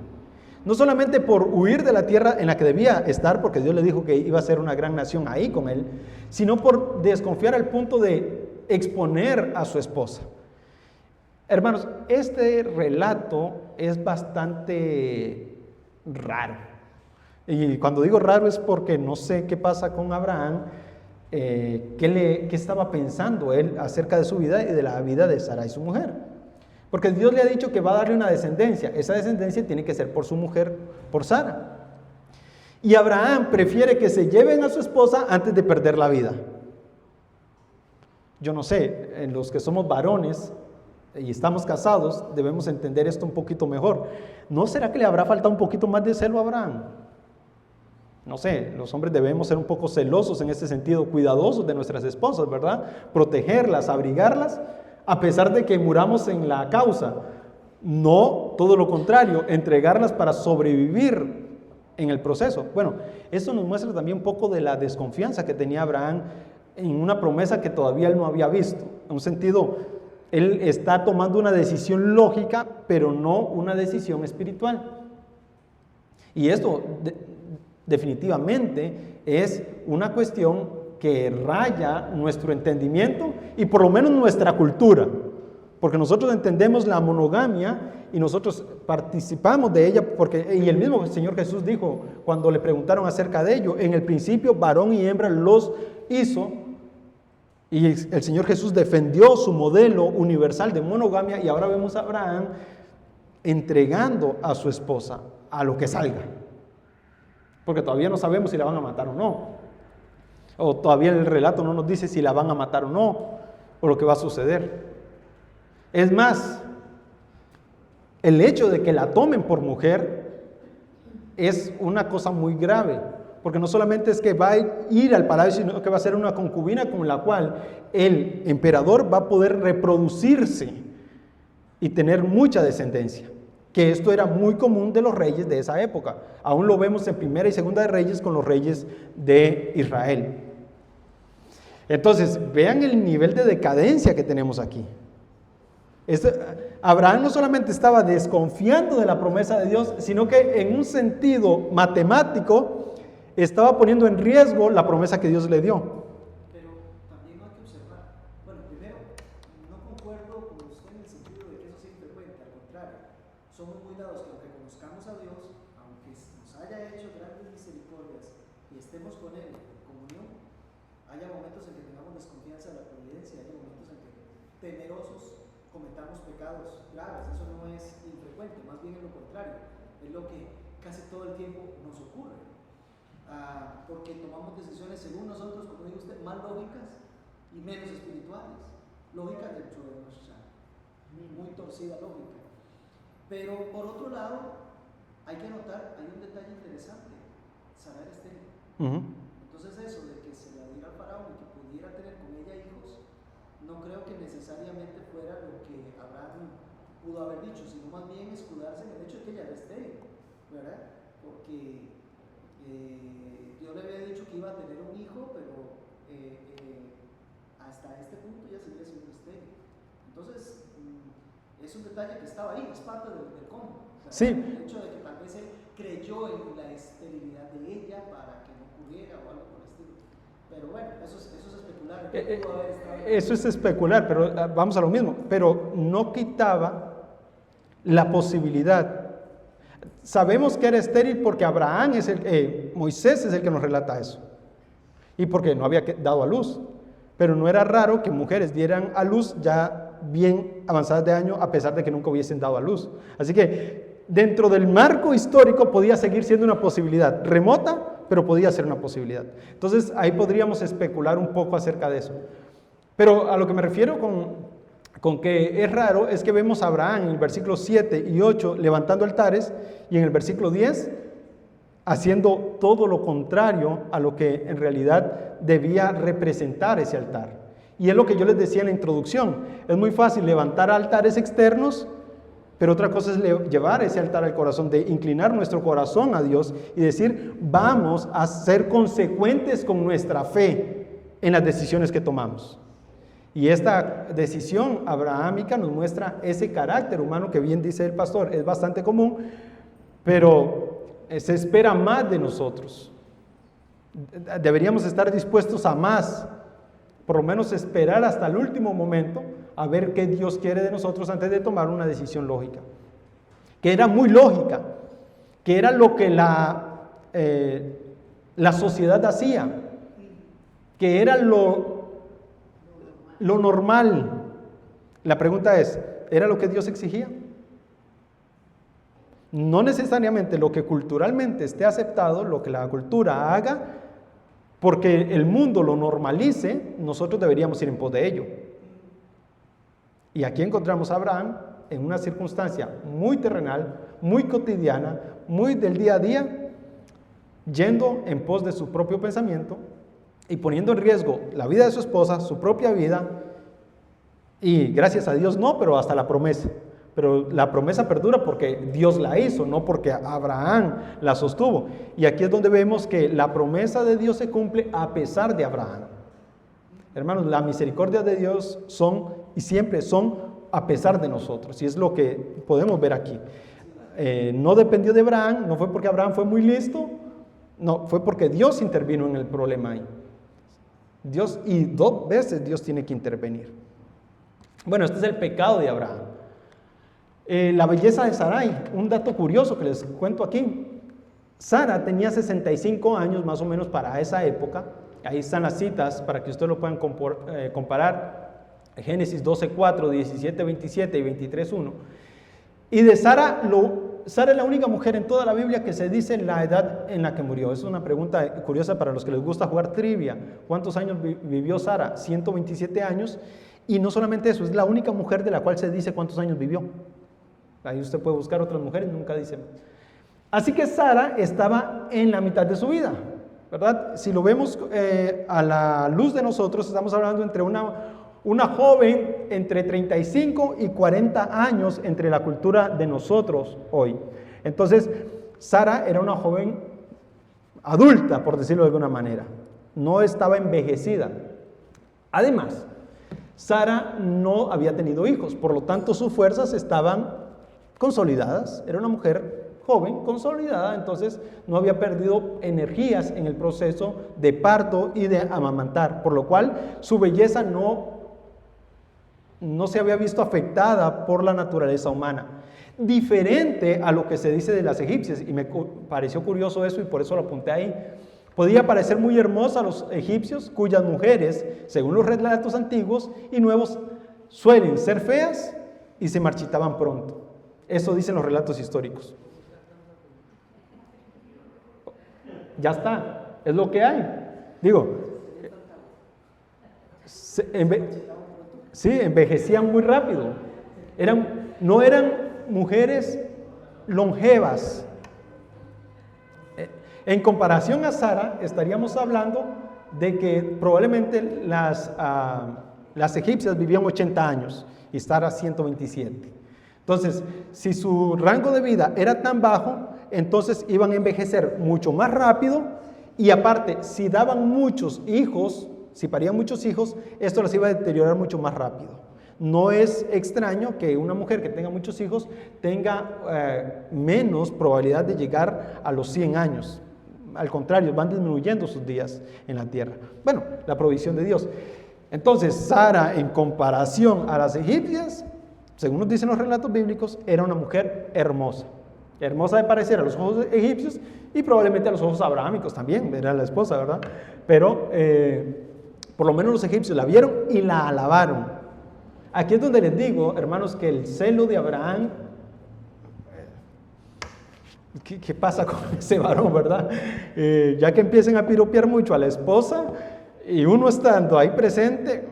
No solamente por huir de la tierra en la que debía estar, porque Dios le dijo que iba a ser una gran nación ahí con él, sino por desconfiar al punto de exponer a su esposa. Hermanos, este relato es bastante raro. Y cuando digo raro es porque no sé qué pasa con Abraham, qué estaba pensando él acerca de su vida y de la vida de Sara y su mujer. Porque Dios le ha dicho que va a darle una descendencia. Esa descendencia tiene que ser por su mujer, por Sara. Y Abraham prefiere que se lleven a su esposa antes de perder la vida. Yo no sé, en los que somos varones y estamos casados, debemos entender esto un poquito mejor. ¿No será que le habrá faltado un poquito más de celo a Abraham? No sé, los hombres debemos ser un poco celosos en este sentido, cuidadosos de nuestras esposas, ¿verdad? Protegerlas, abrigarlas, a pesar de que muramos en la causa. No, todo lo contrario, entregarlas para sobrevivir en el proceso. Bueno, esto nos muestra también un poco de la desconfianza que tenía Abraham en una promesa que todavía él no había visto. En un sentido, él está tomando una decisión lógica, pero no una decisión espiritual. Y esto definitivamente es una cuestión que raya nuestro entendimiento y por lo menos nuestra cultura, porque nosotros entendemos la monogamia y nosotros participamos de ella, y el mismo Señor Jesús dijo cuando le preguntaron acerca de ello, en el principio varón y hembra los hizo, y el Señor Jesús defendió su modelo universal de monogamia, y ahora vemos a Abraham entregando a su esposa a lo que salga, porque todavía no sabemos si la van a matar o no. O todavía el relato no nos dice si la van a matar o no, o lo que va a suceder. Es más, el hecho de que la tomen por mujer es una cosa muy grave, porque no solamente es que va a ir al palacio, sino que va a ser una concubina con la cual el emperador va a poder reproducirse y tener mucha descendencia, que esto era muy común de los reyes de esa época. Aún lo vemos en Primera y Segunda de Reyes con los reyes de Israel. Entonces, vean el nivel de decadencia que tenemos aquí. Abraham no solamente estaba desconfiando de la promesa de Dios, sino que en un sentido matemático estaba poniendo en riesgo la promesa que Dios le dio. Pero también hay que observar, bueno, primero, no concuerdo con usted en el sentido de que eso sea infrecuente, al contrario, somos muy dados que aunque conozcamos a Dios, aunque nos haya hecho grandes misericordias y estemos con Él en comunión, haya momentos en que tengamos desconfianza de la providencia, haya momentos en que temerosos cometamos pecados graves. Eso no es infrecuente, más bien es lo contrario, es lo que casi todo el tiempo nos ocurre, porque tomamos decisiones según nosotros, como dijo usted, más lógicas y menos espirituales, lógicas dentro de nuestra muy torcida lógica. Pero por otro lado, hay que notar, hay un detalle interesante: Sara era estéril. Entonces eso de que se la diera al faraón y que pudiera tener con ella hijos, no creo que necesariamente fuera lo que Abraham pudo haber dicho, sino más bien escudarse en el hecho de que ella era estéril, ¿verdad? Porque Dios le había dicho que iba a tener un hijo, pero hasta este punto ya seguía siendo estéril. Entonces, es un detalle que estaba ahí, es parte del cómo. Sí. El hecho de que tal vez él creyó en la esterilidad de ella para que no ocurriera o algo por el estilo. Pero bueno, eso es especular. Eso es especular, pero vamos a lo mismo. Pero no quitaba la posibilidad. Sabemos que era estéril porque Abraham Moisés es el que nos relata eso. Y porque no había dado a luz. Pero no era raro que mujeres dieran a luz ya bien avanzadas de año, a pesar de que nunca hubiesen dado a luz. Así que dentro del marco histórico podía seguir siendo una posibilidad remota, pero podía ser una posibilidad. Entonces ahí podríamos especular un poco acerca de eso. Pero a lo que me refiero con con que es raro es que vemos a Abraham en el versículo 7 y 8 levantando altares y en el versículo 10 haciendo todo lo contrario a lo que en realidad debía representar ese altar. Y es lo que yo les decía en la introducción. Es muy fácil levantar altares externos, pero otra cosa es llevar ese altar al corazón, de inclinar nuestro corazón a Dios y decir, vamos a ser consecuentes con nuestra fe en las decisiones que tomamos. Y esta decisión abrahámica nos muestra ese carácter humano que, bien dice el pastor, es bastante común, pero se espera más de nosotros. Deberíamos estar dispuestos a más, por lo menos esperar hasta el último momento a ver qué Dios quiere de nosotros antes de tomar una decisión lógica, que era muy lógica, que era lo que la sociedad hacía, que era lo normal. La pregunta es, ¿era lo que Dios exigía? No necesariamente lo que culturalmente esté aceptado, lo que la cultura haga, porque el mundo lo normalice, nosotros deberíamos ir en pos de ello. Y aquí encontramos a Abraham en una circunstancia muy terrenal, muy cotidiana, muy del día a día, yendo en pos de su propio pensamiento y poniendo en riesgo la vida de su esposa, su propia vida, y gracias a Dios no, pero hasta la promesa. Pero la promesa perdura porque Dios la hizo, no porque Abraham la sostuvo. Y aquí es donde vemos que la promesa de Dios se cumple a pesar de Abraham. Hermanos, la misericordia de Dios son y siempre son a pesar de nosotros. Y es lo que podemos ver aquí. No dependió de Abraham, no fue porque Abraham fue muy listo, no, fue porque Dios intervino en el problema ahí. Dios, y 2 veces Dios tiene que intervenir. Bueno, este es el pecado de Abraham. La belleza de Sarai, un dato curioso que les cuento aquí. Sara tenía 65 años más o menos para esa época. Ahí están las citas para que ustedes lo puedan comparar. Génesis 12:4, 17:27 y 23:1. Y de Sara, Sara es la única mujer en toda la Biblia que se dice la edad en la que murió. Es una pregunta curiosa para los que les gusta jugar trivia. ¿Cuántos años vivió Sara? 127 años. Y no solamente eso, es la única mujer de la cual se dice cuántos años vivió. Ahí usted puede buscar otras mujeres, nunca dicen. Así que Sara estaba en la mitad de su vida, ¿verdad? Si lo vemos a la luz de nosotros, estamos hablando entre una joven entre 35 y 40 años entre la cultura de nosotros hoy. Entonces, Sara era una joven adulta, por decirlo de alguna manera. No estaba envejecida. Además, Sara no había tenido hijos, por lo tanto sus fuerzas estaban consolidadas. Era una mujer joven, consolidada, entonces no había perdido energías en el proceso de parto y de amamantar, por lo cual su belleza no se había visto afectada por la naturaleza humana. Diferente a lo que se dice de las egipcias, y me pareció curioso eso y por eso lo apunté ahí. Podía parecer muy hermosa a los egipcios, cuyas mujeres, según los relatos antiguos y nuevos, suelen ser feas y se marchitaban pronto. Eso dicen los relatos históricos. Ya está, es lo que hay. Digo, envejecían muy rápido. No eran mujeres longevas. En comparación a Sara, estaríamos hablando de que probablemente las egipcias vivían 80 años y Sara 127. Entonces, si su rango de vida era tan bajo, entonces iban a envejecer mucho más rápido y aparte, si daban muchos hijos, si parían muchos hijos, esto las iba a deteriorar mucho más rápido. No es extraño que una mujer que tenga muchos hijos tenga menos probabilidad de llegar a los 100 años. Al contrario, van disminuyendo sus días en la tierra. Bueno, la provisión de Dios. Entonces, Sara, en comparación a las egipcias, según nos dicen los relatos bíblicos, era una mujer hermosa. Hermosa de parecer a los ojos egipcios y probablemente a los ojos abrahámicos también, era la esposa, ¿verdad? Pero por lo menos los egipcios la vieron y la alabaron. Aquí es donde les digo, hermanos, que el celo de Abraham, ¿qué pasa con ese varón, verdad? Ya que empiecen a piropear mucho a la esposa y uno estando ahí presente,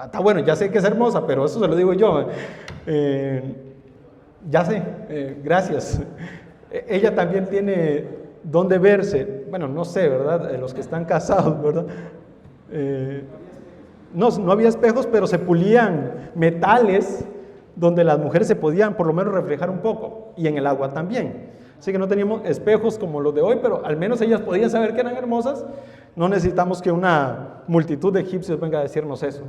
Está bueno, ya sé que es hermosa, pero eso se lo digo yo. Ya sé, gracias. Ella también tiene dónde verse. Bueno, no sé, ¿verdad? Los que están casados, ¿verdad? No había espejos, pero se pulían metales donde las mujeres se podían por lo menos reflejar un poco, y en el agua también. Así que no teníamos espejos como los de hoy, pero al menos ellas podían saber que eran hermosas. No necesitamos que una multitud de egipcios venga a decirnos eso.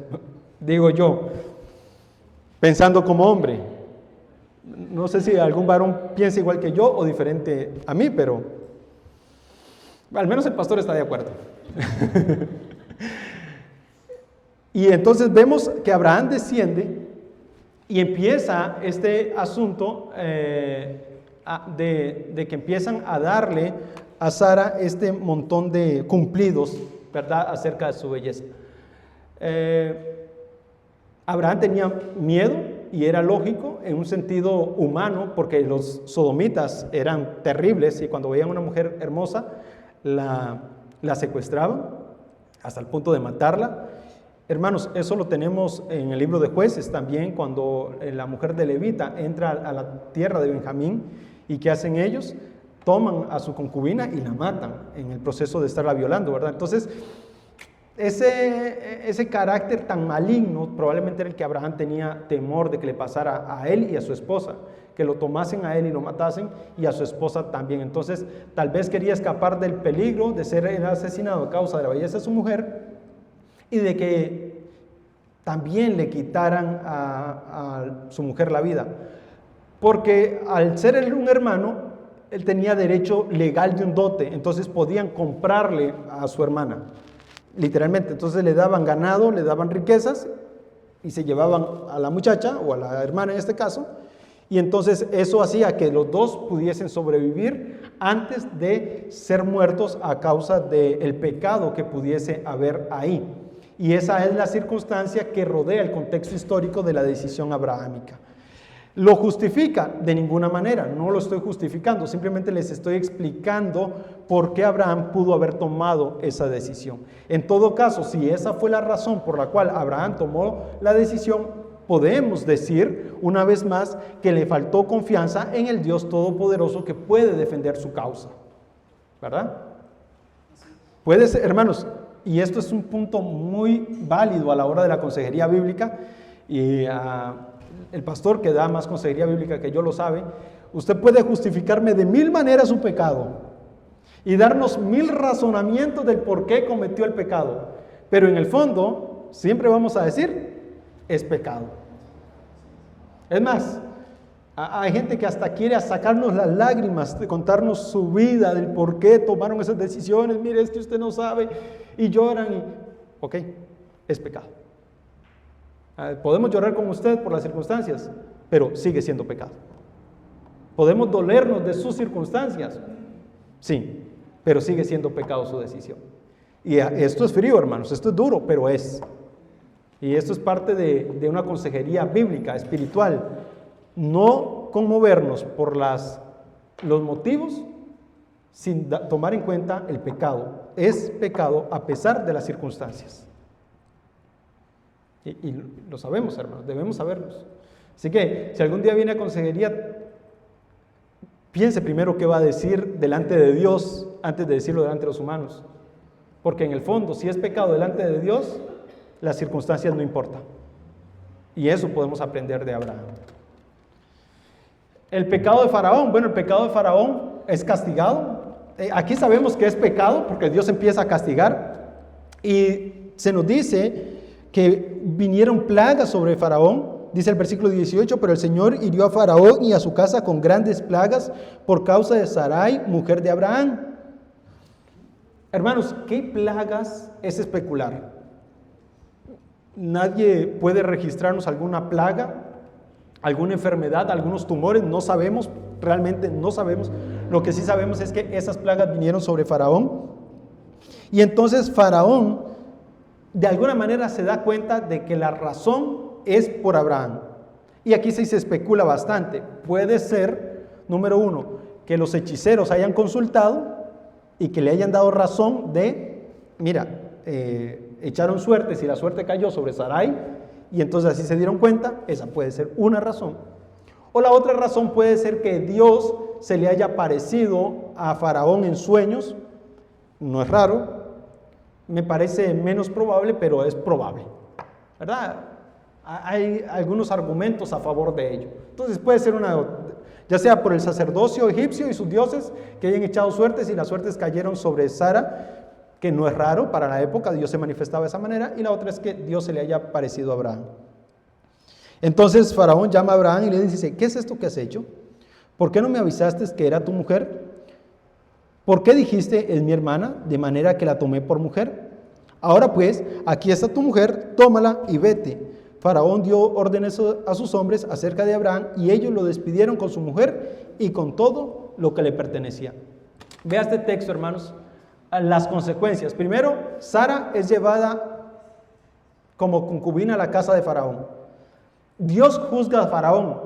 Digo yo, pensando como hombre. No sé si algún varón piensa igual que yo o diferente a mí, pero al menos el pastor está de acuerdo. Y entonces vemos que Abraham desciende y empieza este asunto de que empiezan a darle a Sara este montón de cumplidos, ¿verdad?, acerca de su belleza. Abraham tenía miedo, y era lógico en un sentido humano, porque los sodomitas eran terribles y cuando veían a una mujer hermosa la secuestraban hasta el punto de matarla. Hermanos, eso lo tenemos en el libro de Jueces también, cuando la mujer de Levita entra a la tierra de Benjamín. ¿Y qué hacen ellos? Toman a su concubina y la matan en el proceso de estarla violando, ¿verdad? Entonces, ese carácter tan maligno probablemente era el que Abraham tenía temor de que le pasara a él y a su esposa, que lo tomasen a él y lo matasen, y a su esposa también. Entonces, tal vez quería escapar del peligro de ser asesinado a causa de la belleza de su mujer, y de que también le quitaran a su mujer la vida, porque al ser él un hermano, él tenía derecho legal de un dote, entonces podían comprarle a su hermana, literalmente. Entonces le daban ganado, le daban riquezas y se llevaban a la muchacha o a la hermana en este caso, y entonces eso hacía que los dos pudiesen sobrevivir antes de ser muertos a causa del pecado que pudiese haber ahí. Y esa es la circunstancia que rodea el contexto histórico de la decisión abrahámica. ¿Lo justifica? De ninguna manera, no lo estoy justificando, simplemente les estoy explicando por qué Abraham pudo haber tomado esa decisión. En todo caso, si esa fue la razón por la cual Abraham tomó la decisión, podemos decir una vez más que le faltó confianza en el Dios Todopoderoso que puede defender su causa, ¿verdad? Puede ser, hermanos, y esto es un punto muy válido a la hora de la consejería bíblica, y el pastor que da más consejería bíblica que yo lo sabe. Usted puede justificarme de 1000 maneras su pecado y darnos 1000 razonamientos del por qué cometió el pecado, pero en el fondo siempre vamos a decir es pecado. Es más, hay gente que hasta quiere sacarnos las lágrimas de contarnos su vida, del por qué tomaron esas decisiones. Mire, es que usted no sabe, y lloran y ok, es pecado. Podemos llorar con usted por las circunstancias, pero sigue siendo pecado. Podemos dolernos de sus circunstancias, sí, pero sigue siendo pecado su decisión. Y esto es frío, hermanos, esto es duro, pero es. Y esto es parte de una consejería bíblica, espiritual. No conmovernos por los motivos sin tomar en cuenta el pecado. Es pecado a pesar de las circunstancias. Y lo sabemos, hermanos, debemos saberlos. Así que si algún día viene a consejería, piense primero qué va a decir delante de Dios antes de decirlo delante de los humanos. Porque en el fondo, si es pecado delante de Dios, las circunstancias no importan. Y eso podemos aprender de Abraham. El pecado de Faraón, bueno, el pecado de Faraón es castigado. Aquí sabemos que es pecado porque Dios empieza a castigar. Y se nos dice que vinieron plagas sobre Faraón, dice el versículo 18, pero el Señor hirió a Faraón y a su casa con grandes plagas por causa de Sarai, mujer de Abraham. Hermanos, ¿qué plagas es especular? Nadie puede registrarnos alguna plaga, alguna enfermedad, algunos tumores, no sabemos, realmente no sabemos. Lo que sí sabemos es que esas plagas vinieron sobre Faraón. Y entonces Faraón de alguna manera se da cuenta de que la razón es por Abraham. Y aquí sí se especula bastante. Puede ser, número uno, que los hechiceros hayan consultado y que le hayan dado razón de, mira, echaron suertes y la suerte cayó sobre Sarai y entonces así se dieron cuenta. Esa puede ser una razón. O la otra razón puede ser que Dios se le haya aparecido a Faraón en sueños. No es raro, me parece menos probable, pero es probable, ¿verdad? Hay algunos argumentos a favor de ello. Entonces puede ser ya sea por el sacerdocio egipcio y sus dioses que hayan echado suertes y las suertes cayeron sobre Sara, que no es raro para la época, Dios se manifestaba de esa manera, y la otra es que Dios se le haya aparecido a Abraham. Entonces Faraón llama a Abraham y le dice: ¿qué es esto que has hecho? ¿Por qué no me avisaste que era tu mujer? ¿Por qué dijiste es mi hermana, de manera que la tomé por mujer? Ahora pues, aquí está tu mujer, tómala y vete. Faraón dio órdenes a sus hombres acerca de Abraham y ellos lo despidieron con su mujer y con todo lo que le pertenecía. Vea este texto, hermanos, las consecuencias. Primero, Sara es llevada como concubina a la casa de Faraón. Dios juzga a Faraón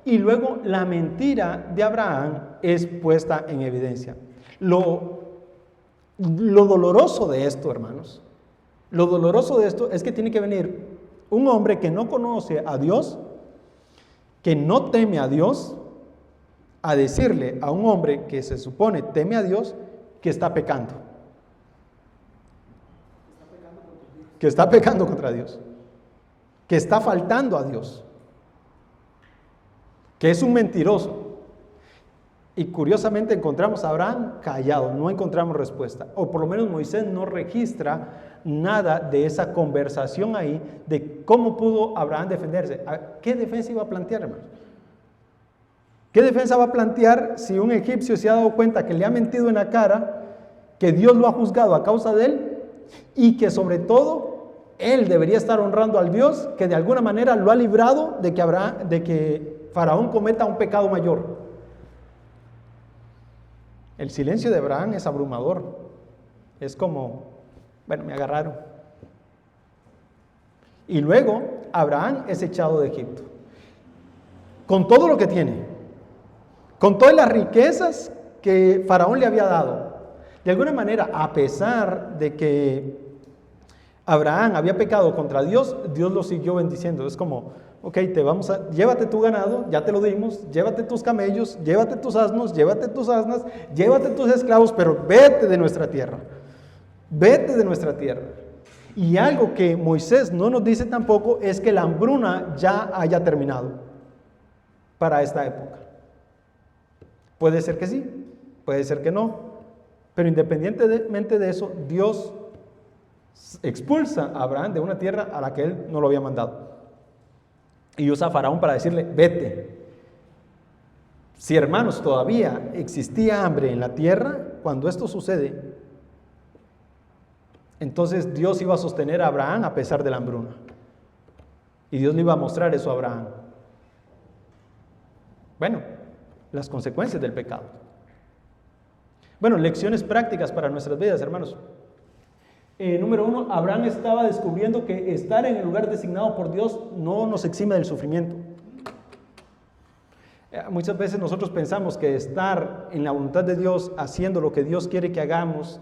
y luego la mentira de Abraham es puesta en evidencia. Lo doloroso de esto, hermanos, lo doloroso de esto es que tiene que venir un hombre que no conoce a Dios, que no teme a Dios, a decirle a un hombre que se supone teme a Dios que está pecando. Que está pecando contra Dios. Que está faltando a Dios. Que es un mentiroso. Y curiosamente encontramos a Abraham callado, no encontramos respuesta. O por lo menos Moisés no registra nada de esa conversación ahí, de cómo pudo Abraham defenderse. ¿Qué defensa iba a plantear, hermanos? ¿Qué defensa va a plantear si un egipcio se ha dado cuenta que le ha mentido en la cara, que Dios lo ha juzgado a causa de él y que sobre todo él debería estar honrando al Dios que de alguna manera lo ha librado de que Faraón cometa un pecado mayor? El silencio de Abraham es abrumador. Es como, bueno, me agarraron. Y luego Abraham es echado de Egipto. Con todo lo que tiene. Con todas las riquezas que Faraón le había dado. De alguna manera, a pesar de que Abraham había pecado contra Dios, Dios lo siguió bendiciendo. Es como, ok, llévate tu ganado, ya te lo dimos, llévate tus camellos, llévate tus asnos, llévate tus asnas, llévate tus esclavos, pero vete de nuestra tierra. Vete de nuestra tierra. Y algo que Moisés no nos dice tampoco es que la hambruna ya haya terminado para esta época. Puede ser que sí, puede ser que no, pero independientemente de eso, Dios expulsa a Abraham de una tierra a la que él no lo había mandado. Y usa a Faraón para decirle, vete. Si, hermanos, todavía existía hambre en la tierra, cuando esto sucede, entonces Dios iba a sostener a Abraham a pesar de la hambruna. Y Dios le iba a mostrar eso a Abraham. Bueno, las consecuencias del pecado. Bueno, lecciones prácticas para nuestras vidas, hermanos. Número 1, Abraham estaba descubriendo que estar en el lugar designado por Dios no nos exime del sufrimiento. Muchas veces nosotros pensamos que estar en la voluntad de Dios, haciendo lo que Dios quiere que hagamos,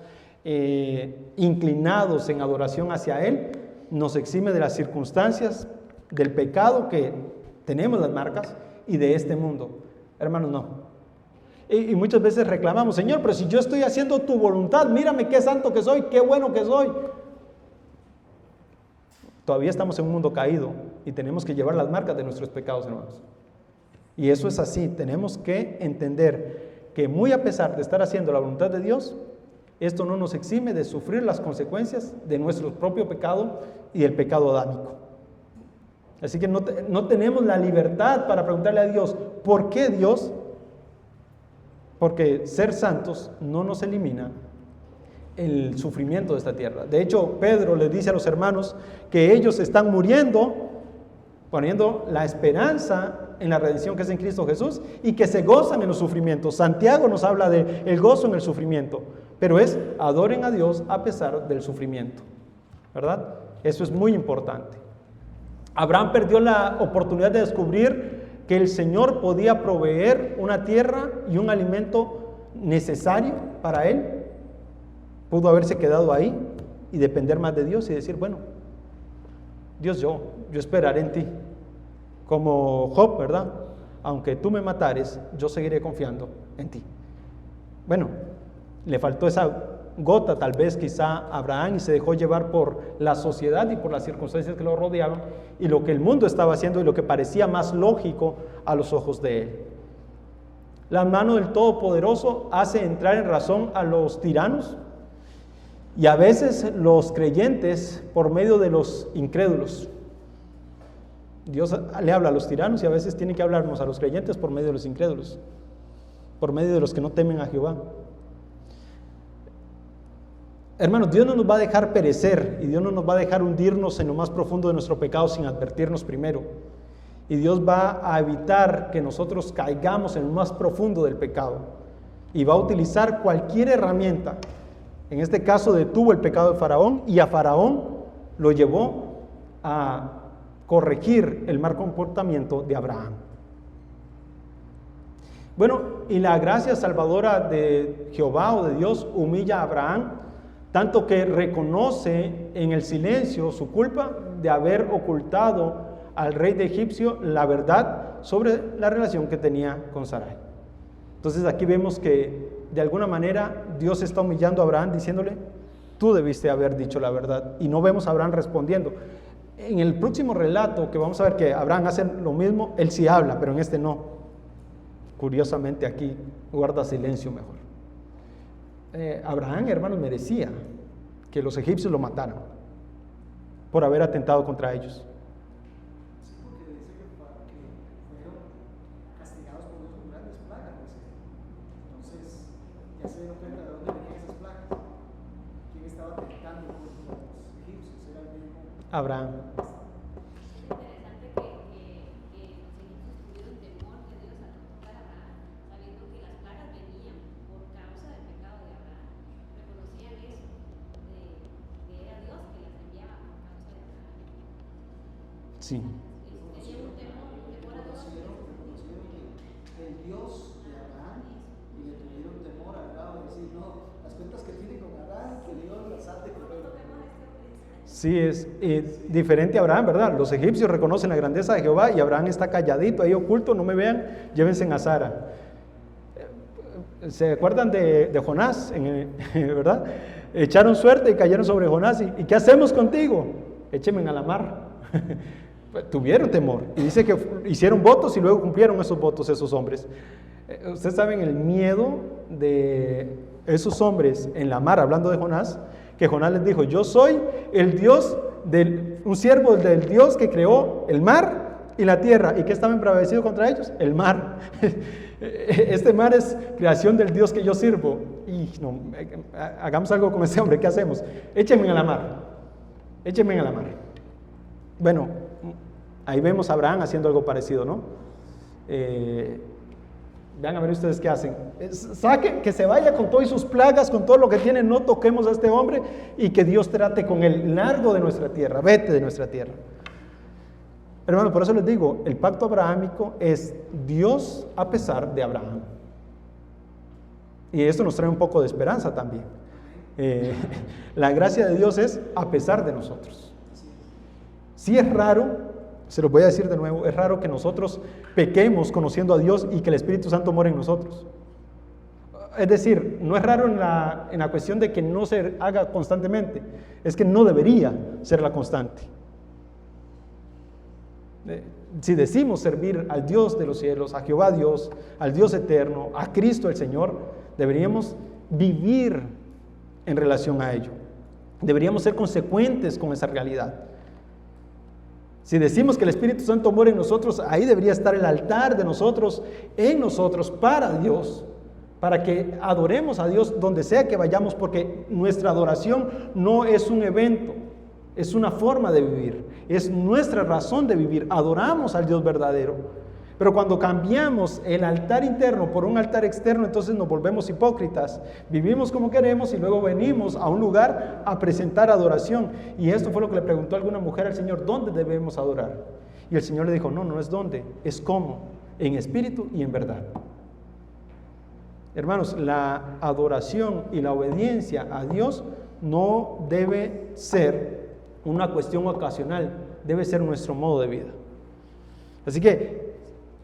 inclinados en adoración hacia Él, nos exime de las circunstancias, del pecado que tenemos las marcas y de este mundo. Hermanos, no. Y muchas veces reclamamos, Señor, pero si yo estoy haciendo tu voluntad, mírame qué santo que soy, qué bueno que soy. Todavía estamos en un mundo caído y tenemos que llevar las marcas de nuestros pecados, hermanos. Y eso es así, tenemos que entender que muy a pesar de estar haciendo la voluntad de Dios, esto no nos exime de sufrir las consecuencias de nuestro propio pecado y el pecado adámico. Así que no tenemos la libertad para preguntarle a Dios, ¿por qué Dios? Porque ser santos no nos elimina el sufrimiento de esta tierra. De hecho, Pedro les dice a los hermanos que ellos están muriendo, poniendo la esperanza en la redención que es en Cristo Jesús y que se gozan en los sufrimientos. Santiago nos habla de el gozo en el sufrimiento, pero es adoren a Dios a pesar del sufrimiento, ¿verdad? Eso es muy importante. Abraham perdió la oportunidad de descubrir que el Señor podía proveer una tierra y un alimento necesario para él. Pudo haberse quedado ahí y depender más de Dios y decir, bueno, Dios, yo esperaré en ti. Como Job, ¿verdad? Aunque tú me matares, yo seguiré confiando en ti. Bueno, le faltó esa gota tal vez quizá a Abraham y se dejó llevar por la sociedad y por las circunstancias que lo rodeaban y lo que el mundo estaba haciendo y lo que parecía más lógico a los ojos de él. La mano del Todopoderoso hace entrar en razón a los tiranos y a veces los creyentes por medio de los incrédulos. Dios le habla a los tiranos y a veces tiene que hablarnos a los creyentes por medio de los incrédulos, por medio de los que no temen a Jehová. Hermanos, Dios no nos va a dejar perecer y Dios no nos va a dejar hundirnos en lo más profundo de nuestro pecado sin advertirnos primero. Y Dios va a evitar que nosotros caigamos en lo más profundo del pecado. Y va a utilizar cualquier herramienta. En este caso detuvo el pecado de Faraón y a Faraón lo llevó a corregir el mal comportamiento de Abraham. Bueno, y la gracia salvadora de Jehová o de Dios humilla a Abraham, tanto que reconoce en el silencio su culpa de haber ocultado al rey de Egipcio la verdad sobre la relación que tenía con Sarai. Entonces aquí vemos que de alguna manera Dios está humillando a Abraham diciéndole, tú debiste haber dicho la verdad, y no vemos a Abraham respondiendo. En el próximo relato que vamos a ver que Abraham hace lo mismo, él sí habla, pero en este no. Curiosamente aquí guarda silencio mejor. Abraham, hermanos, merecía que los egipcios lo mataran por haber atentado contra ellos. Sí, porque dice que fueron castigados por Dios con grandes plagas. Entonces, ya se dieron cuenta de dónde venían esas plagas. ¿Quién estaba atentando contra los egipcios? Era el mismo Abraham. Sí. Reconocieron que el Dios de Abraham y le tuvieron temor al grado de decir, no, las cuentas que tiene con Abraham, que Dios las hace con él. Sí, es diferente a Abraham, ¿verdad? Los egipcios reconocen la grandeza de Jehová y Abraham está calladito, ahí oculto, no me vean, llévense a Sara. ¿Se acuerdan de Jonás? ¿Verdad? Echaron suerte y cayeron sobre Jonás. ¿Y qué hacemos contigo? Échenme a la mar. Tuvieron temor. Y dice que hicieron votos y luego cumplieron esos votos esos hombres. Ustedes saben el miedo de esos hombres en la mar, hablando de Jonás, que Jonás les dijo, yo soy el Dios, un siervo del Dios que creó el mar y la tierra. ¿Y qué estaba embravecido contra ellos? El mar. Este mar es creación del Dios que yo sirvo. Y no, hagamos algo con ese hombre, ¿qué hacemos? Échenme a la mar. Échenme a la mar. Bueno, ahí vemos a Abraham haciendo algo parecido, ¿no? Vean a ver ustedes qué hacen. Saquen, que se vaya con todas sus plagas, con todo lo que tiene, no toquemos a este hombre y que Dios trate con él. Largo de nuestra tierra, vete de nuestra tierra. Hermano, por eso les digo, el pacto abrahámico es Dios a pesar de Abraham. Y esto nos trae un poco de esperanza también. La gracia de Dios es a pesar de nosotros. Sí es raro, se lo voy a decir de nuevo, es raro que nosotros pequemos conociendo a Dios y que el Espíritu Santo more en nosotros. Es decir, no es raro en la cuestión de que no se haga constantemente, es que no debería ser la constante. Si decimos servir al Dios de los cielos, a Jehová Dios, al Dios eterno, a Cristo el Señor, deberíamos vivir en relación a ello. Deberíamos ser consecuentes con esa realidad. Si decimos que el Espíritu Santo mora en nosotros, ahí debería estar el altar de nosotros, en nosotros, para Dios, para que adoremos a Dios donde sea que vayamos, porque nuestra adoración no es un evento, es una forma de vivir, es nuestra razón de vivir. Adoramos al Dios verdadero. Pero cuando cambiamos el altar interno por un altar externo, entonces nos volvemos hipócritas. Vivimos como queremos y luego venimos a un lugar a presentar adoración. Y esto fue lo que le preguntó alguna mujer al Señor, ¿dónde debemos adorar? Y el Señor le dijo, no es dónde, es cómo, en espíritu y en verdad. Hermanos, la adoración y la obediencia a Dios no debe ser una cuestión ocasional, debe ser nuestro modo de vida. Así que,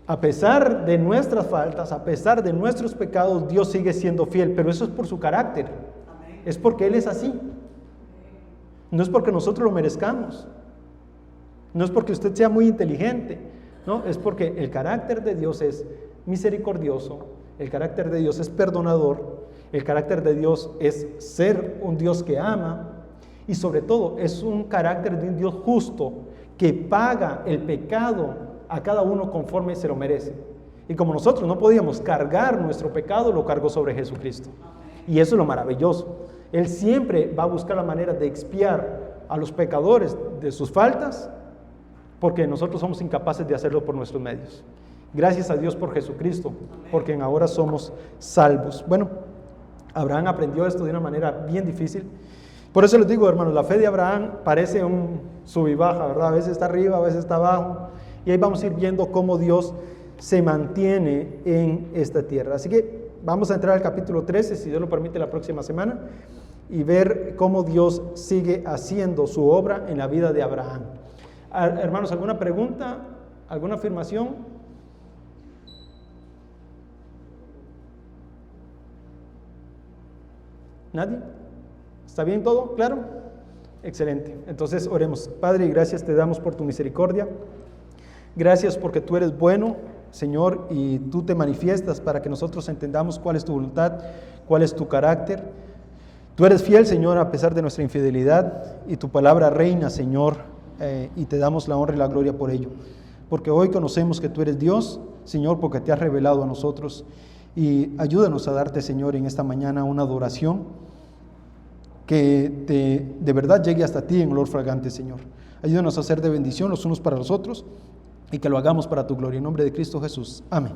a pesar de nuestras faltas, a pesar de nuestros pecados, Dios sigue siendo fiel, pero eso es por su carácter, es porque Él es así. No es porque nosotros lo merezcamos, no es porque usted sea muy inteligente, no, es porque el carácter de Dios es misericordioso, el carácter de Dios es perdonador, el carácter de Dios es ser un Dios que ama y sobre todo es un carácter de un Dios justo que paga el pecado a cada uno conforme se lo merece. Y como nosotros no podíamos cargar nuestro pecado, lo cargó sobre Jesucristo. Y eso es lo maravilloso. Él siempre va a buscar la manera de expiar a los pecadores de sus faltas, porque nosotros somos incapaces de hacerlo por nuestros medios. Gracias a Dios por Jesucristo, porque ahora somos salvos. Bueno, Abraham aprendió esto de una manera bien difícil. Por eso les digo, hermanos, la fe de Abraham parece un sub y baja, ¿verdad? A veces está arriba, a veces está abajo. Y ahí vamos a ir viendo cómo Dios se mantiene en esta tierra. Así que vamos a entrar al capítulo 13, si Dios lo permite, la próxima semana, y ver cómo Dios sigue haciendo su obra en la vida de Abraham. Hermanos, ¿alguna pregunta? ¿Alguna afirmación? ¿Nadie? ¿Está bien todo? ¿Claro? Excelente. Entonces oremos. Padre, gracias te damos por tu misericordia. Gracias porque tú eres bueno, Señor, y tú te manifiestas para que nosotros entendamos cuál es tu voluntad, cuál es tu carácter. Tú eres fiel, Señor, a pesar de nuestra infidelidad, y tu palabra reina, Señor, y te damos la honra y la gloria por ello. Porque hoy conocemos que tú eres Dios, Señor, porque te has revelado a nosotros. Y ayúdanos a darte, Señor, en esta mañana una adoración que de verdad llegue hasta ti en olor fragante, Señor. Ayúdanos a ser de bendición los unos para los otros y que lo hagamos para tu gloria. En nombre de Cristo Jesús. Amén.